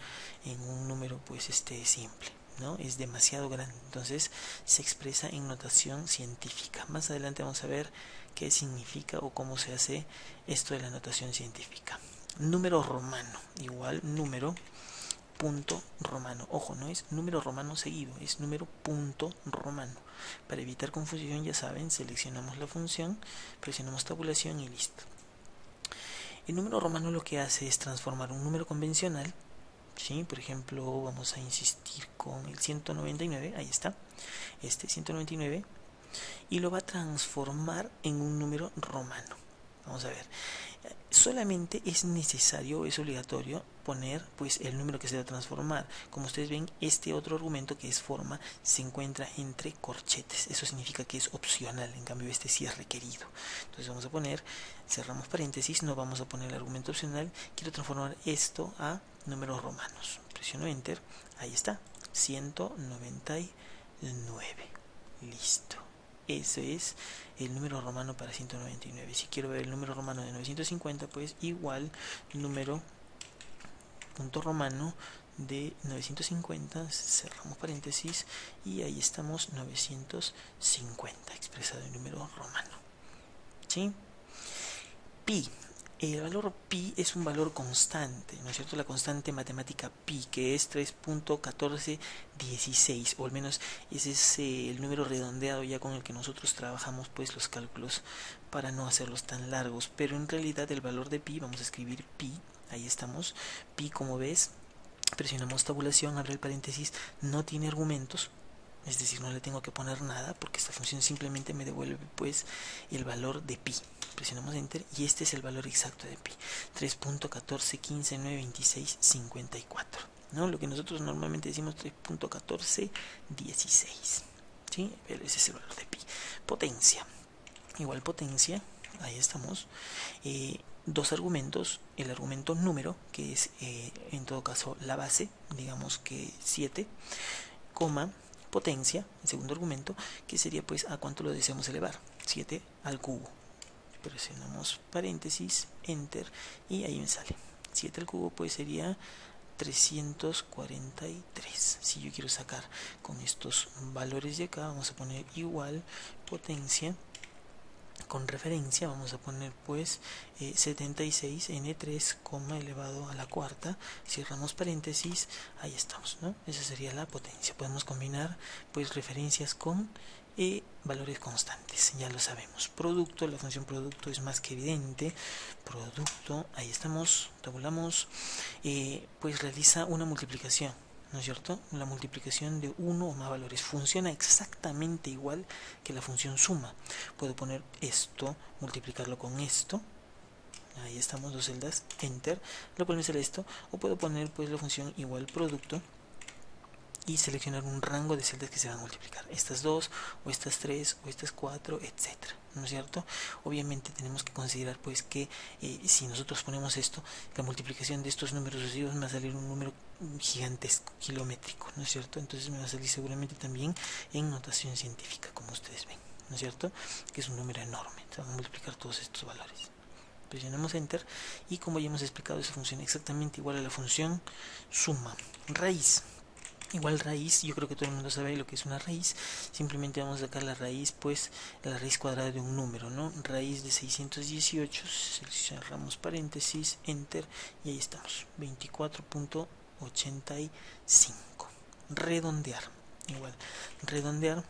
en un número pues simple, ¿no? Es demasiado grande, entonces se expresa en notación científica. Más adelante vamos a ver qué significa o cómo se hace esto de la notación científica. Número romano, igual número punto romano. Ojo, no es número romano seguido, es número punto romano. Para evitar confusión, ya saben, seleccionamos la función, presionamos tabulación y listo. El número romano lo que hace es transformar un número convencional, ¿sí? Por ejemplo, vamos a insistir con el 199, ahí está, 199, y lo va a transformar en un número romano. Vamos a ver, solamente es necesario, es obligatorio poner pues el número que se va a transformar. Como ustedes ven, este otro argumento que es forma se encuentra entre corchetes, eso significa que es opcional, en cambio este sí es requerido. Entonces vamos a poner, cerramos paréntesis, no vamos a poner el argumento opcional, quiero transformar esto a números romanos, presiono Enter, ahí está, 199, listo. Ese es el número romano para 199. Si quiero ver el número romano de 950, pues igual número punto romano de 950, cerramos paréntesis y ahí estamos, 950 expresado en número romano. ¿Sí? Pi. El valor pi es un valor constante, ¿no es cierto? La constante matemática pi, que es 3.1416, o al menos ese es el número redondeado ya con el que nosotros trabajamos pues los cálculos para no hacerlos tan largos. Pero en realidad el valor de pi, vamos a escribir pi, ahí estamos, pi, como ves, presionamos tabulación, abre el paréntesis, no tiene argumentos, es decir, no le tengo que poner nada porque esta función simplemente me devuelve pues el valor de pi. Presionamos Enter y este es el valor exacto de pi, 3.1415.926.54, ¿no? Lo que nosotros normalmente decimos 3.1416, ¿sí? Pero ese es el valor de pi. Potencia, igual potencia, ahí estamos, dos argumentos, el argumento número, que es en todo caso la base, digamos que 7, coma, potencia, el segundo argumento, que sería pues a cuánto lo deseamos elevar, 7 al cubo. Presionamos paréntesis, Enter, y ahí me sale 7 al cubo, pues sería 343. Si yo quiero sacar con estos valores de acá, vamos a poner igual potencia, con referencia vamos a poner pues 76 n3, elevado a la cuarta, cerramos paréntesis, ahí estamos, ¿no? Esa sería la potencia. Podemos combinar pues referencias con valores constantes, ya lo sabemos. Producto, la función producto es más que evidente. Producto, ahí estamos, tabulamos, pues realiza una multiplicación, ¿no es cierto? La multiplicación de uno o más valores funciona exactamente igual que la función suma. Puedo poner esto, multiplicarlo con esto, ahí estamos, dos celdas, Enter, lo cual me sale esto, o puedo poner pues la función igual producto y seleccionar un rango de celdas que se van a multiplicar, estas dos, o estas tres, o estas cuatro, etcétera, ¿no es cierto? Obviamente tenemos que considerar pues que si nosotros ponemos esto, la multiplicación de estos números sucesivos me va a salir un número gigantesco, kilométrico, ¿no es cierto? Entonces me va a salir seguramente también en notación científica, como ustedes ven, ¿no es cierto? Que es un número enorme, se van a multiplicar todos estos valores. Presionamos Enter y como ya hemos explicado, esa funciona exactamente igual a la función suma. Raíz. Igual raíz, yo creo que todo el mundo sabe lo que es una raíz. Simplemente vamos a sacar la raíz, pues la raíz cuadrada de un número, ¿no? Raíz de 618, cerramos paréntesis, Enter, y ahí estamos, 24.85. Redondear, igual, redondear.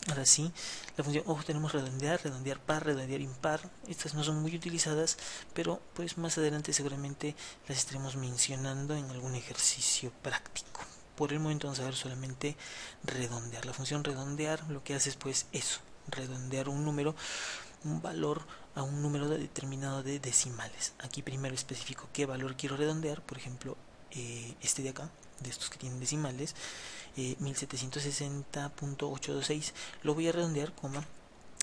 Ahora sí, la función, ojo, tenemos redondear, redondear par, redondear impar. Estas no son muy utilizadas, pero pues más adelante seguramente las estaremos mencionando en algún ejercicio práctico. Por el momento vamos a ver solamente redondear. La función redondear lo que hace es pues eso, redondear un número, un valor a un número determinado de decimales. Aquí primero especifico qué valor quiero redondear, por ejemplo este de acá, de estos que tienen decimales, 1760.826, lo voy a redondear,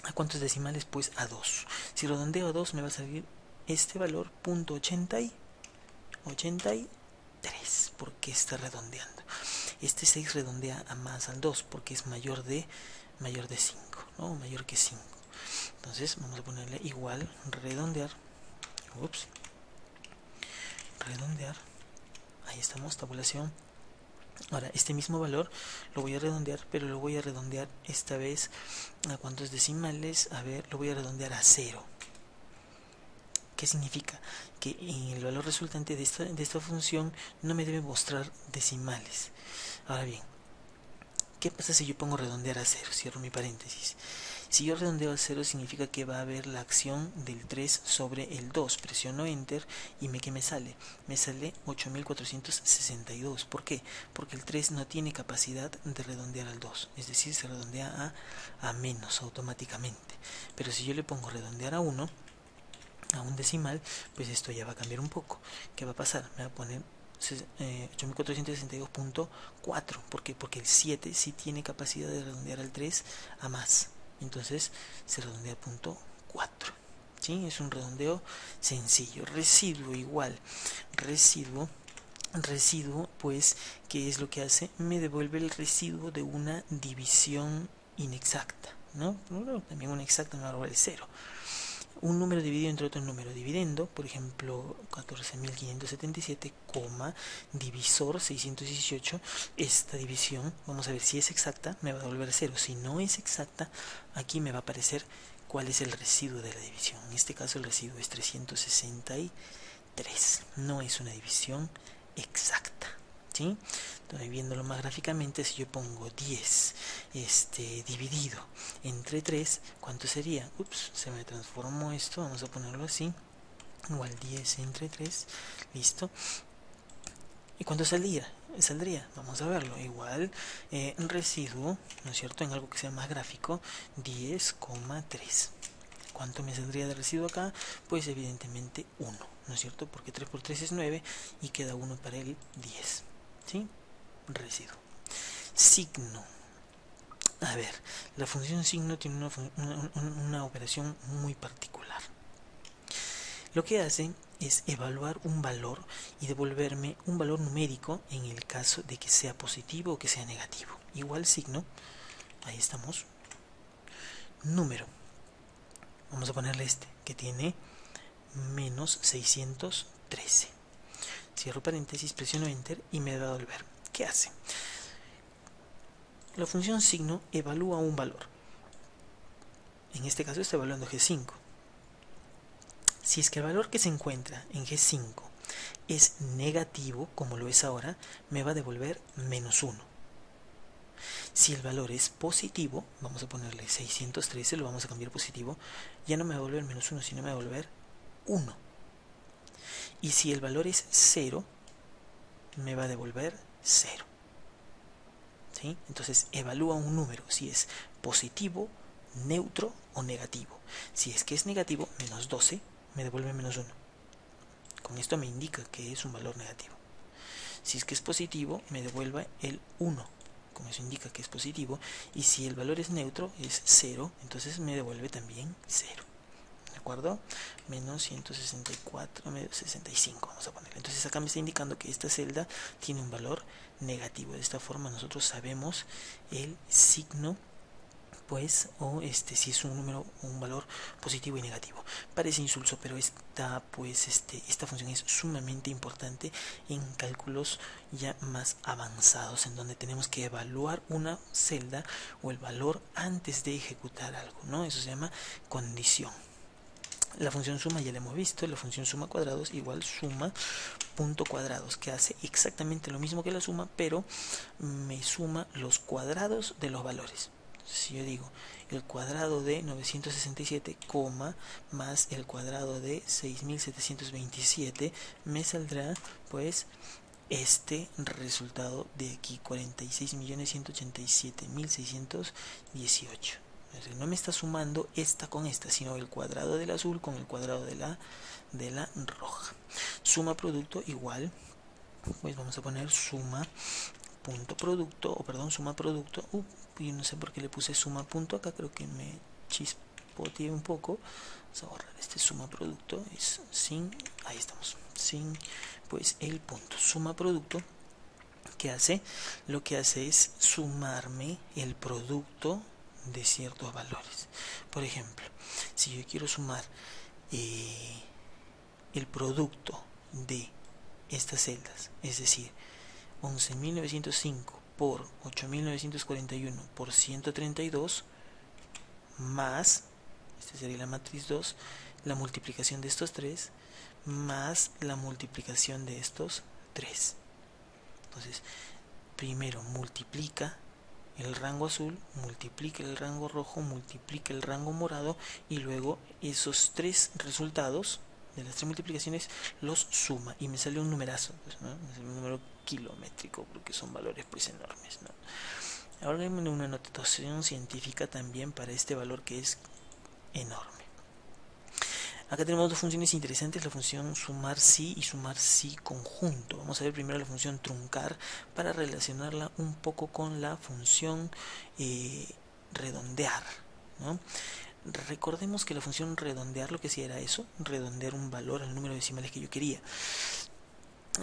¿A cuántos decimales? Pues a 2. Si redondeo a 2 me va a salir este valor, punto 83, porque está redondeando. Este 6 redondea a más al 2 porque es mayor de 5, ¿no? Mayor que 5. Entonces vamos a ponerle igual, redondear. Ups. Redondear. Ahí estamos, tabulación. Ahora, este mismo valor lo voy a redondear, pero lo voy a redondear esta vez a cuántos decimales. A ver, lo voy a redondear a 0. ¿Qué significa? Que el valor resultante de esta función no me debe mostrar decimales. Ahora bien, ¿qué pasa si yo pongo redondear a 0? Cierro mi paréntesis. Si yo redondeo a 0 significa que va a haber la acción del 3 sobre el 2. Presiono Enter y ¿qué me sale? Me sale 8462. ¿Por qué? Porque el 3 no tiene capacidad de redondear al 2. Es decir, se redondea a menos automáticamente. Pero si yo le pongo redondear a 1, a un decimal, pues esto ya va a cambiar un poco. ¿Qué va a pasar? Me va a poner 8462.4. ¿Por qué? Porque el 7 sí tiene capacidad de redondear al 3 a más. Entonces se redondea a punto 4. ¿Sí? Es un redondeo sencillo. Residuo igual. Residuo, pues, ¿qué es lo que hace? Me devuelve el residuo de una división inexacta, ¿no? También una exacta me va a devolver el 0. Un número dividido entre otro número, dividendo, por ejemplo, 14.577, divisor 618, esta división, vamos a ver si es exacta, me va a devolver 0. Si no es exacta, aquí me va a aparecer cuál es el residuo de la división. En este caso el residuo es 363, no es una división exacta. ¿Sí? Entonces, viéndolo más gráficamente, si yo pongo 10 dividido entre 3, ¿cuánto sería? Ups, se me transformó esto, vamos a ponerlo así, igual 10 entre 3, listo. ¿Y cuánto saldría? Vamos a verlo, igual residuo, ¿no es cierto? En algo que sea más gráfico, 10,3. ¿Cuánto me saldría de residuo acá? Pues evidentemente 1, ¿no es cierto? Porque 3 por 3 es 9 y queda 1 para el 10. ¿Sí? Residuo. Signo. A ver, la función signo tiene una operación muy particular. Lo que hace es evaluar un valor y devolverme un valor numérico en el caso de que sea positivo o que sea negativo. Igual signo, ahí estamos, número. Vamos a ponerle que tiene menos 613. Cierro paréntesis, presiono Enter y me va a devolver. ¿Qué hace? La función signo evalúa un valor. En este caso está evaluando G5. Si es que el valor que se encuentra en G5 es negativo, como lo es ahora, me va a devolver menos 1. Si el valor es positivo, vamos a ponerle 613, lo vamos a cambiar positivo, ya no me va a devolver menos 1, sino me va a devolver 1. Y si el valor es 0, me va a devolver 0. ¿Sí? Entonces evalúa un número si es positivo, neutro o negativo. Si es que es negativo, menos 12, me devuelve menos 1. Con esto me indica que es un valor negativo. Si es que es positivo, me devuelve el 1. Con eso indica que es positivo. Y si el valor es neutro, es 0, entonces me devuelve también 0. ¿De acuerdo? Menos 164, menos 65, vamos a ponerle. Entonces acá me está indicando que esta celda tiene un valor negativo. De esta forma nosotros sabemos el signo, pues, o si es un número o un valor positivo y negativo. Parece insulso, pero esta función es sumamente importante en cálculos ya más avanzados, en donde tenemos que evaluar una celda o el valor antes de ejecutar algo, ¿no? Eso se llama condición. La función suma ya la hemos visto, la función suma cuadrados igual suma punto cuadrados, que hace exactamente lo mismo que la suma, pero me suma los cuadrados de los valores. Si yo digo el cuadrado de 967, más el cuadrado de 6727, me saldrá pues este resultado de aquí, 46.187.618. No me está sumando esta con esta, sino el cuadrado del azul con el cuadrado de la roja. Suma producto igual, pues vamos a poner suma punto producto, suma producto. Yo no sé por qué le puse suma punto acá, creo que me chapoteé un poco. Vamos a borrar este suma producto, es sin, ahí estamos, sin pues el punto. Suma producto, ¿qué hace? Lo que hace es sumarme el producto de ciertos valores. Por ejemplo, si yo quiero sumar el producto de estas celdas, es decir, 11.905 por 8.941 por 132 más, esta sería la matriz 2, la multiplicación de estos 3 más la multiplicación de estos 3. Entonces, primero multiplica el rango azul, multiplica el rango rojo, multiplica el rango morado y luego esos 3 resultados de las 3 multiplicaciones los suma y me sale un numerazo, pues, ¿no? Me sale un número kilométrico porque son valores pues enormes, ¿no? Ahora hay una notación científica también para este valor que es enorme. Acá tenemos dos funciones interesantes, la función sumar sí y sumar sí conjunto. Vamos a ver primero la función truncar para relacionarla un poco con la función redondear, ¿no? Recordemos que la función redondear lo que hacía era eso, redondear un valor al número de decimales que yo quería.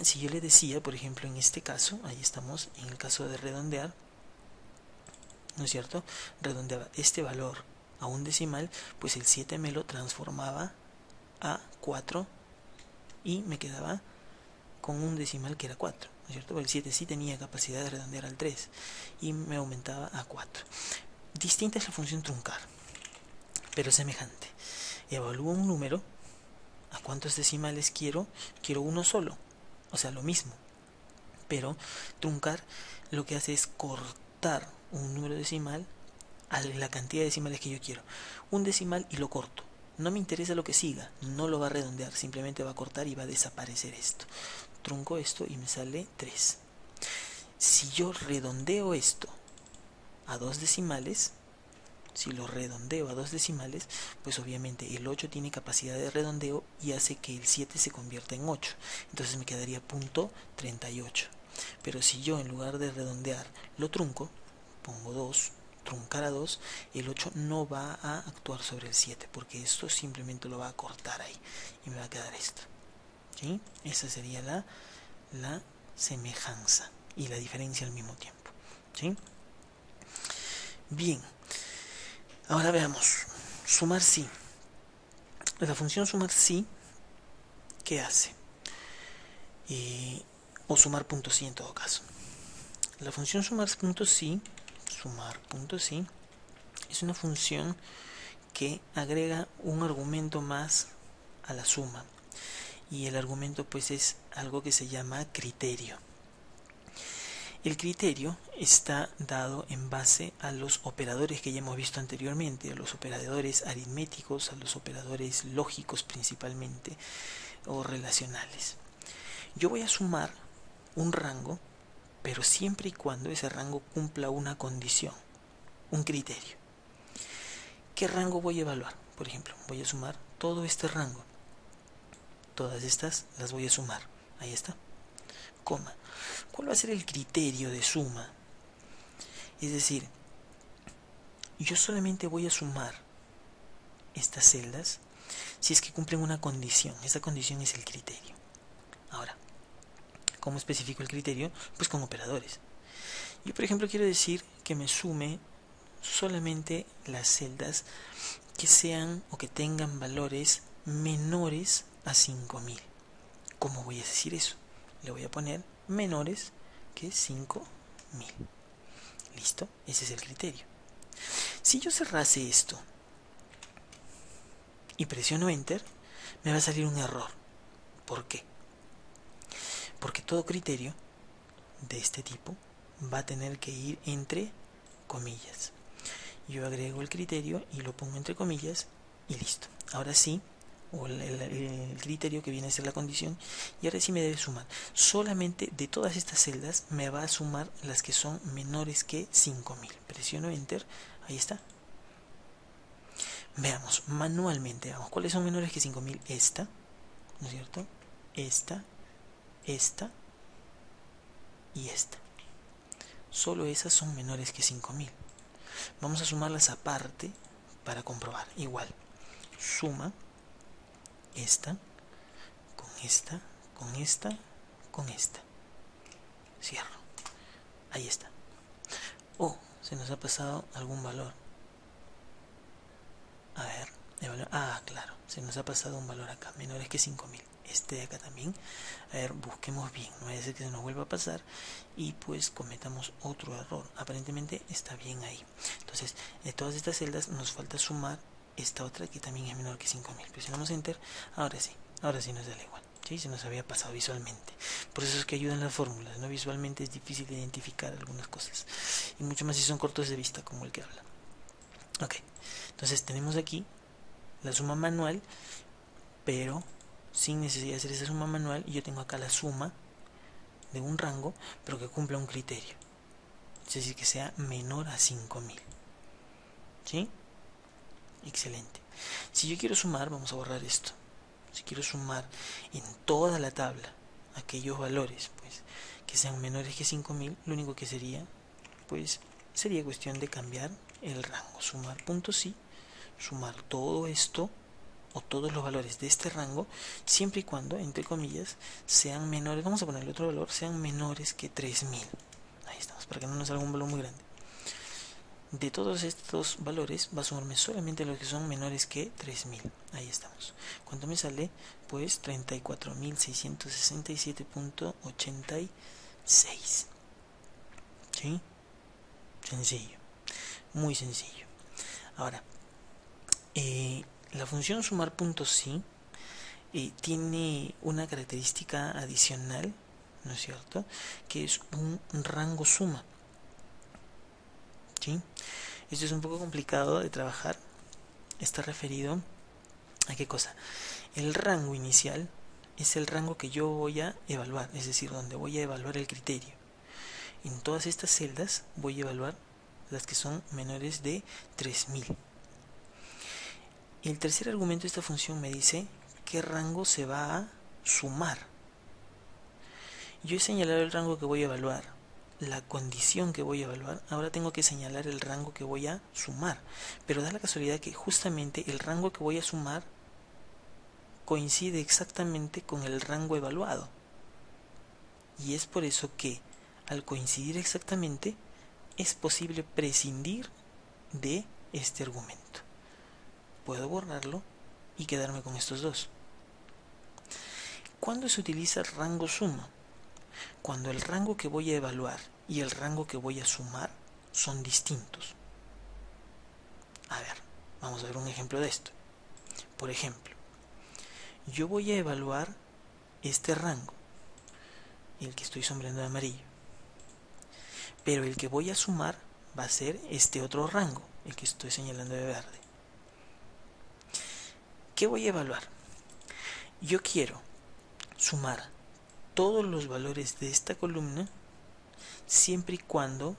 Si yo le decía, por ejemplo, en este caso, ahí estamos, en el caso de redondear, ¿no es cierto? Redondeaba este valor a un decimal, pues el 7 me lo transformaba a 4 y me quedaba con un decimal que era 4, ¿no es cierto? Porque el 7 sí tenía capacidad de redondear al 3 y me aumentaba a 4. Distinta es la función truncar, pero semejante. Evalúo un número, ¿a cuántos decimales quiero? Quiero uno solo, o sea, lo mismo. Pero truncar lo que hace es cortar un número decimal a la cantidad de decimales que yo quiero. Un decimal y lo corto. No me interesa lo que siga, no lo va a redondear, simplemente va a cortar y va a desaparecer esto. Trunco esto y me sale 3. Si yo redondeo esto a 2 decimales, si lo redondeo a 2 decimales, pues obviamente el 8 tiene capacidad de redondeo y hace que el 7 se convierta en 8. Entonces me quedaría punto 38. Pero si yo en lugar de redondear lo trunco, pongo 2, truncar a 2, el 8 no va a actuar sobre el 7 porque esto simplemente lo va a cortar ahí y me va a quedar esto, ¿sí? Esa sería la semejanza y la diferencia al mismo tiempo, ¿sí? Bien, ahora veamos sumar sí. La función sumar sí, ¿qué hace? O sumar punto sí en todo caso. La función sumar punto sí es una función que agrega un argumento más a la suma y el argumento pues es algo que se llama criterio. El criterio está dado en base a los operadores que ya hemos visto anteriormente, a los operadores aritméticos, a los operadores lógicos principalmente o relacionales. Yo voy a sumar un rango, pero siempre y cuando ese rango cumpla una condición, un criterio. ¿Qué rango voy a evaluar? Por ejemplo, voy a sumar todo este rango. Todas estas las voy a sumar. Ahí está. Coma. ¿Cuál va a ser el criterio de suma? Es decir, yo solamente voy a sumar estas celdas si es que cumplen una condición. Esa condición es el criterio. Ahora, ¿cómo especifico el criterio? Pues con operadores. Yo, por ejemplo, quiero decir que me sume solamente las celdas que sean o que tengan valores menores a 5000. ¿Cómo voy a decir eso? Le voy a poner menores que 5000. ¿Listo? Ese es el criterio. Si yo cerrase esto y presiono Enter, me va a salir un error. ¿Por qué? Porque todo criterio de este tipo va a tener que ir entre comillas. Yo agrego el criterio y lo pongo entre comillas y listo. Ahora sí, o el criterio que viene a ser la condición, y ahora sí me debe sumar. Solamente de todas estas celdas me va a sumar las que son menores que 5000. Presiono Enter, ahí está. Veamos manualmente, veamos cuáles son menores que 5000. Esta, ¿no es cierto? Esta y esta. Solo esas son menores que 5000. Vamos a sumarlas aparte para comprobar. Igual, suma esta con esta, con esta, con esta. Cierro. Ahí está. Oh, se nos ha pasado algún valor. A ver, claro, se nos ha pasado un valor acá, menores que 5000. Este de acá también. A ver, busquemos bien, no vaya a ser que se nos vuelva a pasar y pues cometamos otro error. Aparentemente está bien ahí. Entonces, de todas estas celdas nos falta sumar esta otra que también es menor que 5000. Presionamos Enter, ahora sí nos da igual. ¿Sí? Se nos había pasado visualmente. Por eso es que ayudan las fórmulas, ¿no? Visualmente es difícil identificar algunas cosas. Y mucho más si son cortos de vista, como el que habla. Ok, entonces tenemos aquí la suma manual, pero sin necesidad de hacer esa suma manual. Yo tengo acá la suma de un rango, pero que cumpla un criterio. Es decir, que sea menor a 5000. ¿Sí? Excelente. Si yo quiero sumar, vamos a borrar esto. Si quiero sumar en toda la tabla aquellos valores pues que sean menores que 5000, lo único que sería pues sería cuestión de cambiar el rango. Sumar punto sí, sumar todo esto o todos los valores de este rango, siempre y cuando, entre comillas, sean menores, vamos a ponerle otro valor, sean menores que 3000. Ahí estamos, para que no nos salga un valor muy grande. De todos estos valores va a sumarme solamente los que son menores que 3000. Ahí estamos. ¿Cuánto me sale? Pues 34.667.86. ¿Sí? Sencillo. Muy sencillo. Ahora, la función sumar puntos sí tiene una característica adicional, ¿no es cierto? Que es un rango suma. ¿Sí? Esto es un poco complicado de trabajar. Está referido a qué cosa. El rango inicial es el rango que yo voy a evaluar, es decir, donde voy a evaluar el criterio. En todas estas celdas voy a evaluar las que son menores de 3000. El tercer argumento de esta función me dice qué rango se va a sumar. Yo he señalado el rango que voy a evaluar, la condición que voy a evaluar. Ahora tengo que señalar el rango que voy a sumar, pero da la casualidad que justamente el rango que voy a sumar coincide exactamente con el rango evaluado, y es por eso que al coincidir exactamente es posible prescindir de este argumento. Puedo borrarlo y quedarme con estos dos. ¿Cuándo se utiliza rango suma? Cuando el rango que voy a evaluar y el rango que voy a sumar son distintos. A ver, vamos a ver un ejemplo de esto. Por ejemplo, yo voy a evaluar este rango, el que estoy sombreando de amarillo, pero el que voy a sumar va a ser este otro rango, el que estoy señalando de verde. ¿Qué voy a evaluar? Yo quiero sumar todos los valores de esta columna siempre y cuando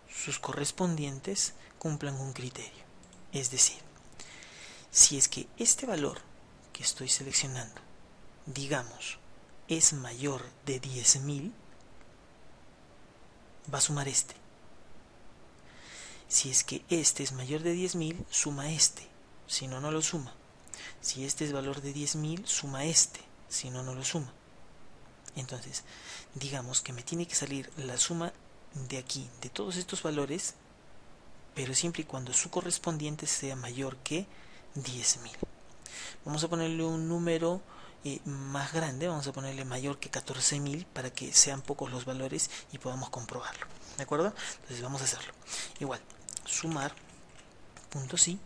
sus correspondientes cumplan un criterio. Es decir, si es que este valor que estoy seleccionando, digamos, es mayor de 10.000, va a sumar este. Si es que este es mayor de 10.000, suma este, si no, no lo suma. Si este es valor de 10.000, suma este, si no, no lo suma. Entonces, digamos que me tiene que salir la suma de aquí, de todos estos valores, pero siempre y cuando su correspondiente sea mayor que 10.000. Vamos a ponerle un número más grande, vamos a ponerle mayor que 14.000 para que sean pocos los valores y podamos comprobarlo. ¿De acuerdo? Entonces vamos a hacerlo. Igual, sumar, punto sí,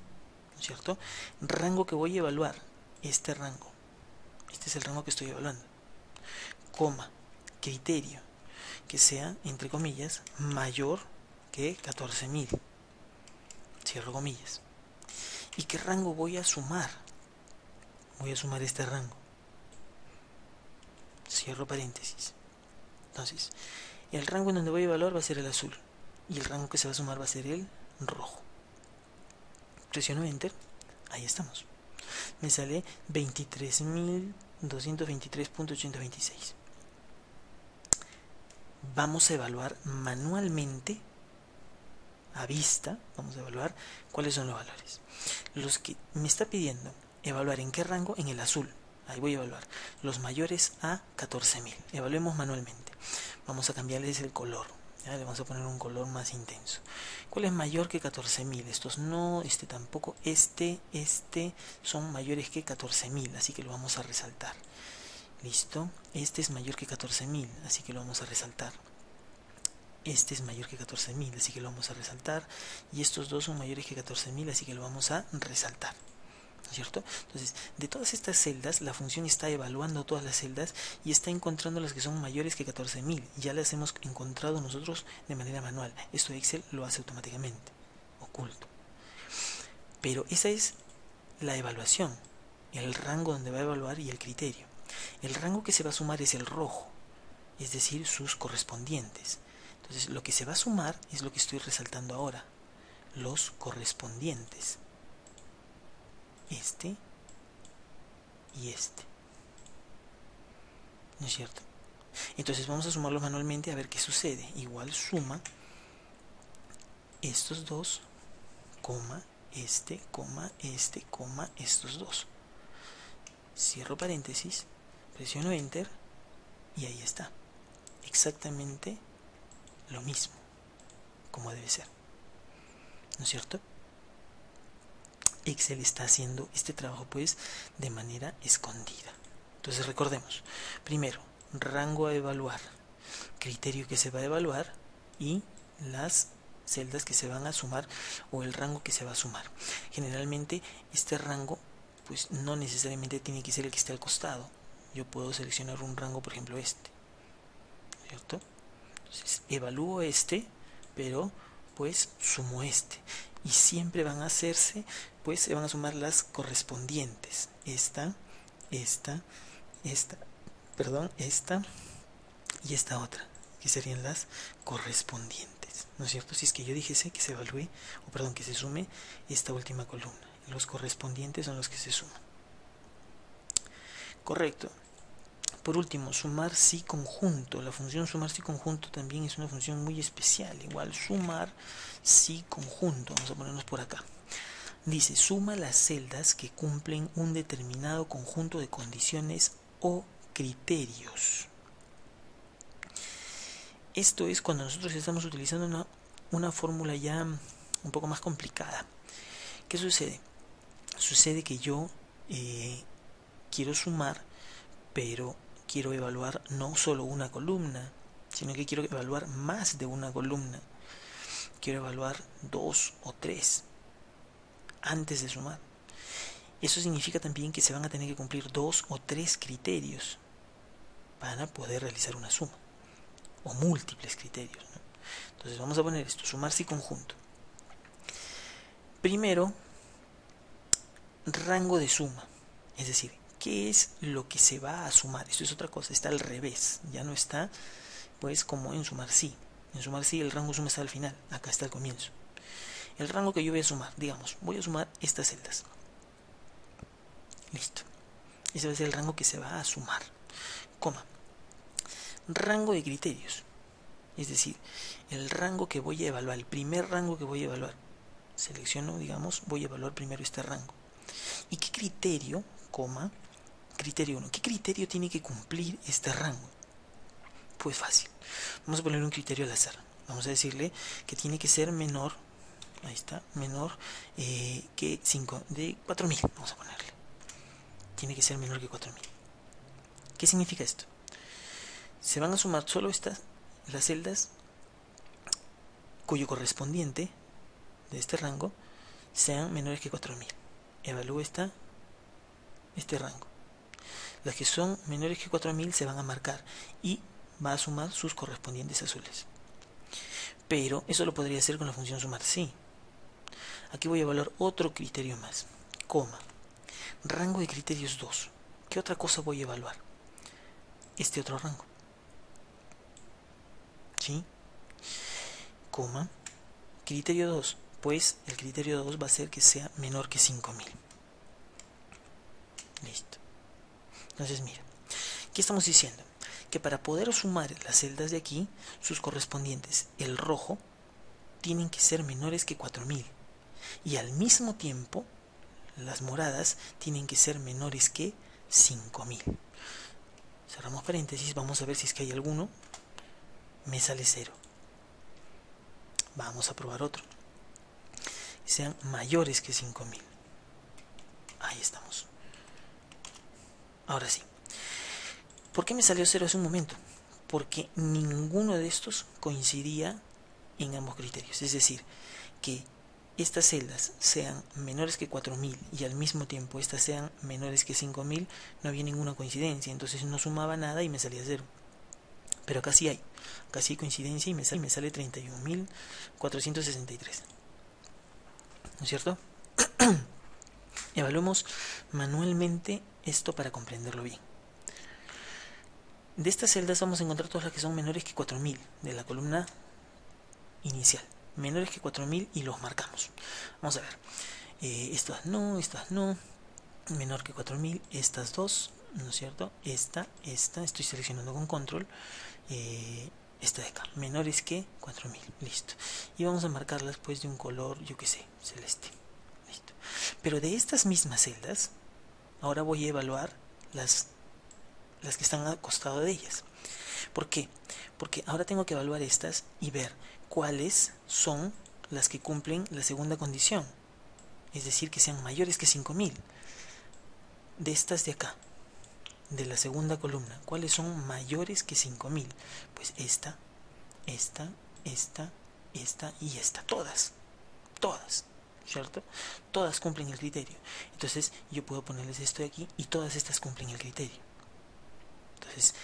¿no es cierto? Rango que voy a evaluar, este rango. Este es el rango que estoy evaluando. Coma, criterio, que sea, entre comillas, mayor que 14.000. Cierro comillas. ¿Y qué rango voy a sumar? Voy a sumar este rango. Cierro paréntesis. Entonces, el rango en donde voy a evaluar va a ser el azul. Y el rango que se va a sumar va a ser el rojo. Presiono Enter. Ahí estamos. Me sale 23.223.826. Vamos a evaluar manualmente a vista, vamos a evaluar cuáles son los valores. Los que me está pidiendo evaluar en qué rango, en el azul. Ahí voy a evaluar los mayores a 14.000. Evaluemos manualmente. Vamos a cambiarles el color. ¿Ya? Le vamos a poner un color más intenso. ¿Cuál es mayor que 14.000? Estos no, este tampoco, este son mayores que 14.000, así que lo vamos a resaltar. Listo, este es mayor que 14.000, así que lo vamos a resaltar. Este es mayor que 14.000, así que lo vamos a resaltar. Y estos dos son mayores que 14.000, así que lo vamos a resaltar. ¿Cierto? Entonces, de todas estas celdas, la función está evaluando todas las celdas y está encontrando las que son mayores que 14.000. Ya las hemos encontrado nosotros de manera manual. Esto Excel lo hace automáticamente, oculto. Pero esa es la evaluación, el rango donde va a evaluar y el criterio. El rango que se va a sumar es el rojo, es decir, sus correspondientes. Entonces, lo que se va a sumar es lo que estoy resaltando ahora, los correspondientes. Este y este. ¿No es cierto? Entonces vamos a sumarlos manualmente a ver qué sucede. Igual suma estos dos, coma, este, estos dos. Cierro paréntesis, presiono Enter y ahí está. Exactamente lo mismo, como debe ser. ¿No es cierto? Excel está haciendo este trabajo pues de manera escondida. Entonces recordemos, primero, rango a evaluar, criterio que se va a evaluar y las celdas que se van a sumar o el rango que se va a sumar. Generalmente este rango pues no necesariamente tiene que ser el que esté al costado. Yo puedo seleccionar un rango, por ejemplo este, ¿cierto? Entonces evalúo este, pero pues sumo este. Y siempre van a hacerse, pues se van a sumar las correspondientes. Esta y esta otra, que serían las correspondientes, ¿no es cierto? Si es que yo dijese que se evalúe, o perdón, que se sume esta última columna, los correspondientes son los que se suman. Correcto. Por último, sumar si conjunto. La función sumar si conjunto también es una función muy especial. Igual sumar si conjunto. Vamos a ponernos por acá. Dice, suma las celdas que cumplen un determinado conjunto de condiciones o criterios. Esto es cuando nosotros estamos utilizando una fórmula ya un poco más complicada. ¿Qué sucede? Sucede que yo quiero sumar, pero quiero evaluar no solo una columna, sino que quiero evaluar más de una columna. Quiero evaluar 2 o 3 antes de sumar. Eso significa también que se van a tener que cumplir 2 o 3 criterios para poder realizar una suma, o múltiples criterios, ¿no? Entonces vamos a poner esto, sumar si conjunto. Primero, rango de suma, es decir, ¿qué es lo que se va a sumar? Esto es otra cosa, está al revés, ya no está pues como en sumar sí. En sumar sí el rango suma está al final, acá está al comienzo. El rango que yo voy a sumar, digamos, voy a sumar estas celdas. Listo. Ese va a ser el rango que se va a sumar. Coma. Rango de criterios. Es decir, el rango que voy a evaluar, el primer rango que voy a evaluar. Selecciono, digamos, voy a evaluar primero este rango. ¿Y qué criterio, coma, criterio 1, qué criterio tiene que cumplir este rango? Pues fácil. Vamos a poner un criterio al azar. Vamos a decirle que tiene que ser menor, ahí está, menor que 5, de 4.000, vamos a ponerle. Tiene que ser menor que 4.000. ¿Qué significa esto? Se van a sumar solo las celdas cuyo correspondiente de este rango sean menores que 4.000. Evalúo este rango. Las que son menores que 4.000 se van a marcar y va a sumar sus correspondientes azules. Pero eso lo podría hacer con la función sumar sí. Aquí voy a evaluar otro criterio más, coma, rango de criterios 2. ¿Qué otra cosa voy a evaluar? Este otro rango. ¿Sí? Coma, criterio 2, pues el criterio 2 va a ser que sea menor que 5.000. Listo. Entonces mira, ¿qué estamos diciendo? Que para poder sumar las celdas de aquí, sus correspondientes, el rojo, tienen que ser menores que 4000 y al mismo tiempo las moradas tienen que ser menores que 5000. Cerramos paréntesis, vamos a ver si es que hay alguno. Me sale 0. Vamos a probar otro. Sean mayores que 5000. Ahí estamos. Ahora sí. ¿Por qué me salió 0 hace un momento? Porque ninguno de estos coincidía en ambos criterios. Es decir, que estas celdas sean menores que 4000 y al mismo tiempo estas sean menores que 5000, no había ninguna coincidencia. Entonces no sumaba nada y me salía 0. Pero acá sí hay coincidencia y me sale 31.463. ¿No es cierto? Evaluemos manualmente esto para comprenderlo bien. De estas celdas vamos a encontrar todas las que son menores que 4000 de la columna inicial. Menores que 4000 y los marcamos. Vamos a ver. Estas no. Menor que 4000, estas dos, ¿no es cierto? Esta, estoy seleccionando con control. Esta de acá, menores que 4000, listo. Y vamos a marcarlas pues de un color, yo que sé, celeste. Listo. Pero de estas mismas celdas, ahora voy a evaluar las que están al costado de ellas. ¿Por qué? Porque ahora tengo que evaluar estas y ver cuáles son las que cumplen la segunda condición. Es decir, que sean mayores que 5000. De estas de acá, de la segunda columna, ¿cuáles son mayores que 5000? Pues esta y esta, todas, ¿cierto? Todas cumplen el criterio. Entonces yo puedo ponerles esto de aquí y todas estas cumplen el criterio. Entonces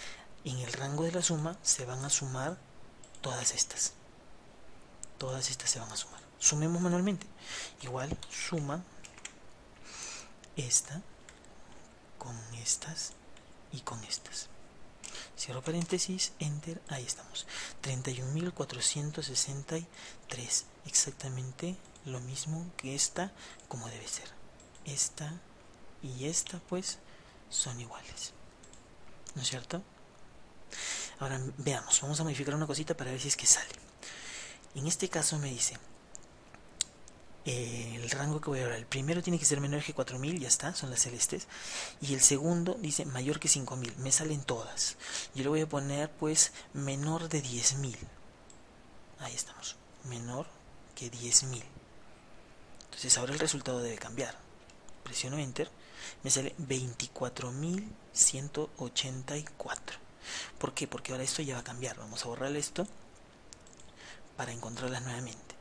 en el rango de la suma se van a sumar todas estas se van a sumar. Sumemos manualmente. Igual suma esta con estas y con estas. Cierro paréntesis, enter, ahí estamos. 31.463. Exactamente lo mismo que esta, como debe ser. Esta y esta pues son iguales. ¿No es cierto? Ahora veamos, vamos a modificar una cosita para ver si es que sale. En este caso me dice el rango que voy a hablar. El primero tiene que ser menor que 4000, ya está, son las celestes. Y el segundo dice mayor que 5000, me salen todas. Yo le voy a poner pues menor de 10.000. Ahí estamos, menor que 10.000. Entonces ahora el resultado debe cambiar. Presiono enter, me sale 24.184. ¿Por qué? Porque ahora esto ya va a cambiar. Vamos a borrar esto para encontrarlas nuevamente.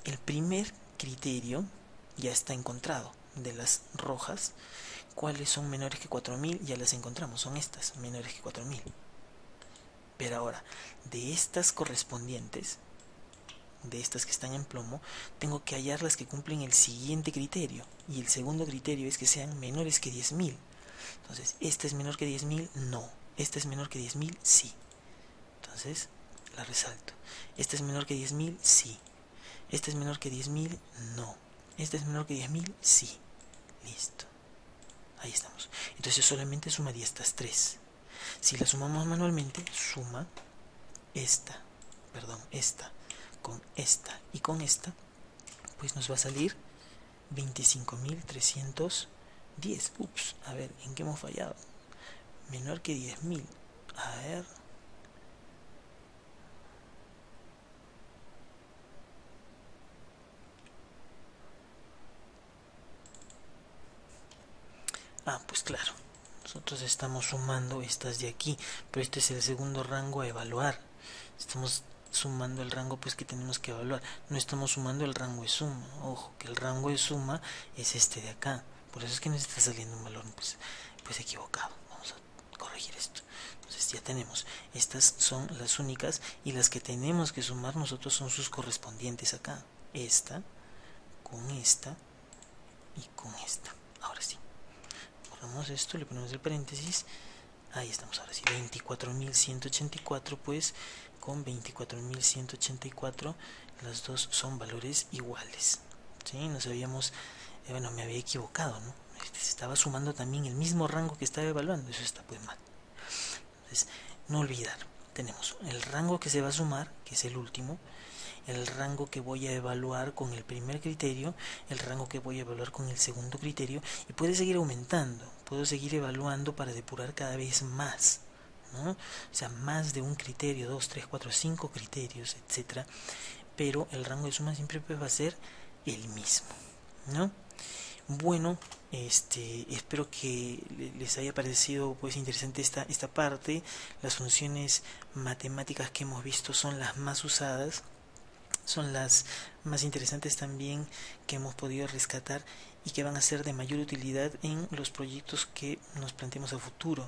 El primer criterio ya está encontrado. De las rojas, ¿cuáles son menores que 4000? Ya las encontramos, son estas, menores que 4000. Pero ahora, de estas correspondientes, de estas que están en plomo, tengo que hallar las que cumplen el siguiente criterio. Y el segundo criterio es que sean menores que 10.000. Entonces, ¿esta es menor que 10.000? No. ¿Esta es menor que 10.000? Sí. Entonces, la resalto. ¿Esta es menor que 10.000? Sí. ¿Esta es menor que 10.000? No. ¿Esta es menor que 10.000? Sí. Listo. Ahí estamos. Entonces yo solamente sumaría estas tres. Si las sumamos manualmente, suma esta con esta y con esta, pues nos va a salir 25.310. Ups, a ver, ¿en qué hemos fallado? Menor que 10.000. A ver. Pues claro, nosotros estamos sumando estas de aquí, pero este es el segundo rango a evaluar. Estamos sumando el rango pues que tenemos que evaluar, no estamos sumando el rango de suma. Ojo, que el rango de suma es este de acá, por eso es que nos está saliendo un valor pues equivocado. Vamos a corregir esto. Entonces ya tenemos, estas son las únicas y las que tenemos que sumar nosotros son sus correspondientes acá. Esta con esta y con esta. Ahora sí, borramos esto, le ponemos el paréntesis. Ahí estamos, ahora sí, 24.184 pues con 24.184 las dos son valores iguales. ¿Sí? Nos habíamos, me había equivocado, ¿no? Se estaba sumando también el mismo rango que estaba evaluando, eso está pues mal. Entonces, no olvidar, tenemos el rango que se va a sumar, que es el último, el rango que voy a evaluar con el primer criterio, el rango que voy a evaluar con el segundo criterio, y puede seguir aumentando, puedo seguir evaluando para depurar cada vez más, ¿no? O sea, más de un criterio, 2, 3, 4, 5 criterios, etcétera, pero el rango de suma siempre va a ser el mismo, ¿no? Bueno, espero que les haya parecido pues interesante esta parte. Las funciones matemáticas que hemos visto son las más usadas, son las más interesantes también que hemos podido rescatar y que van a ser de mayor utilidad en los proyectos que nos planteemos a futuro.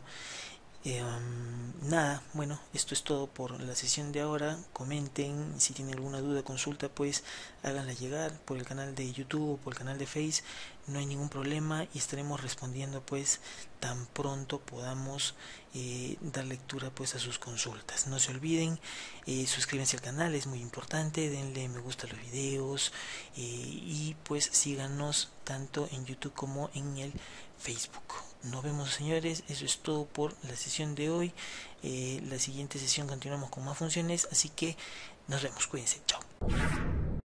Nada, bueno, esto es todo por la sesión de ahora. Comenten, si tienen alguna duda, consulta, pues háganla llegar por el canal de YouTube o por el canal de Face. No hay ningún problema y estaremos respondiendo pues tan pronto podamos dar lectura pues a sus consultas. No se olviden, suscríbanse al canal, es muy importante, denle me gusta a los videos, y pues síganos tanto en YouTube como en el Facebook. Nos vemos, señores, eso es todo por la sesión de hoy. La siguiente sesión continuamos con más funciones, así que nos vemos, cuídense, chao.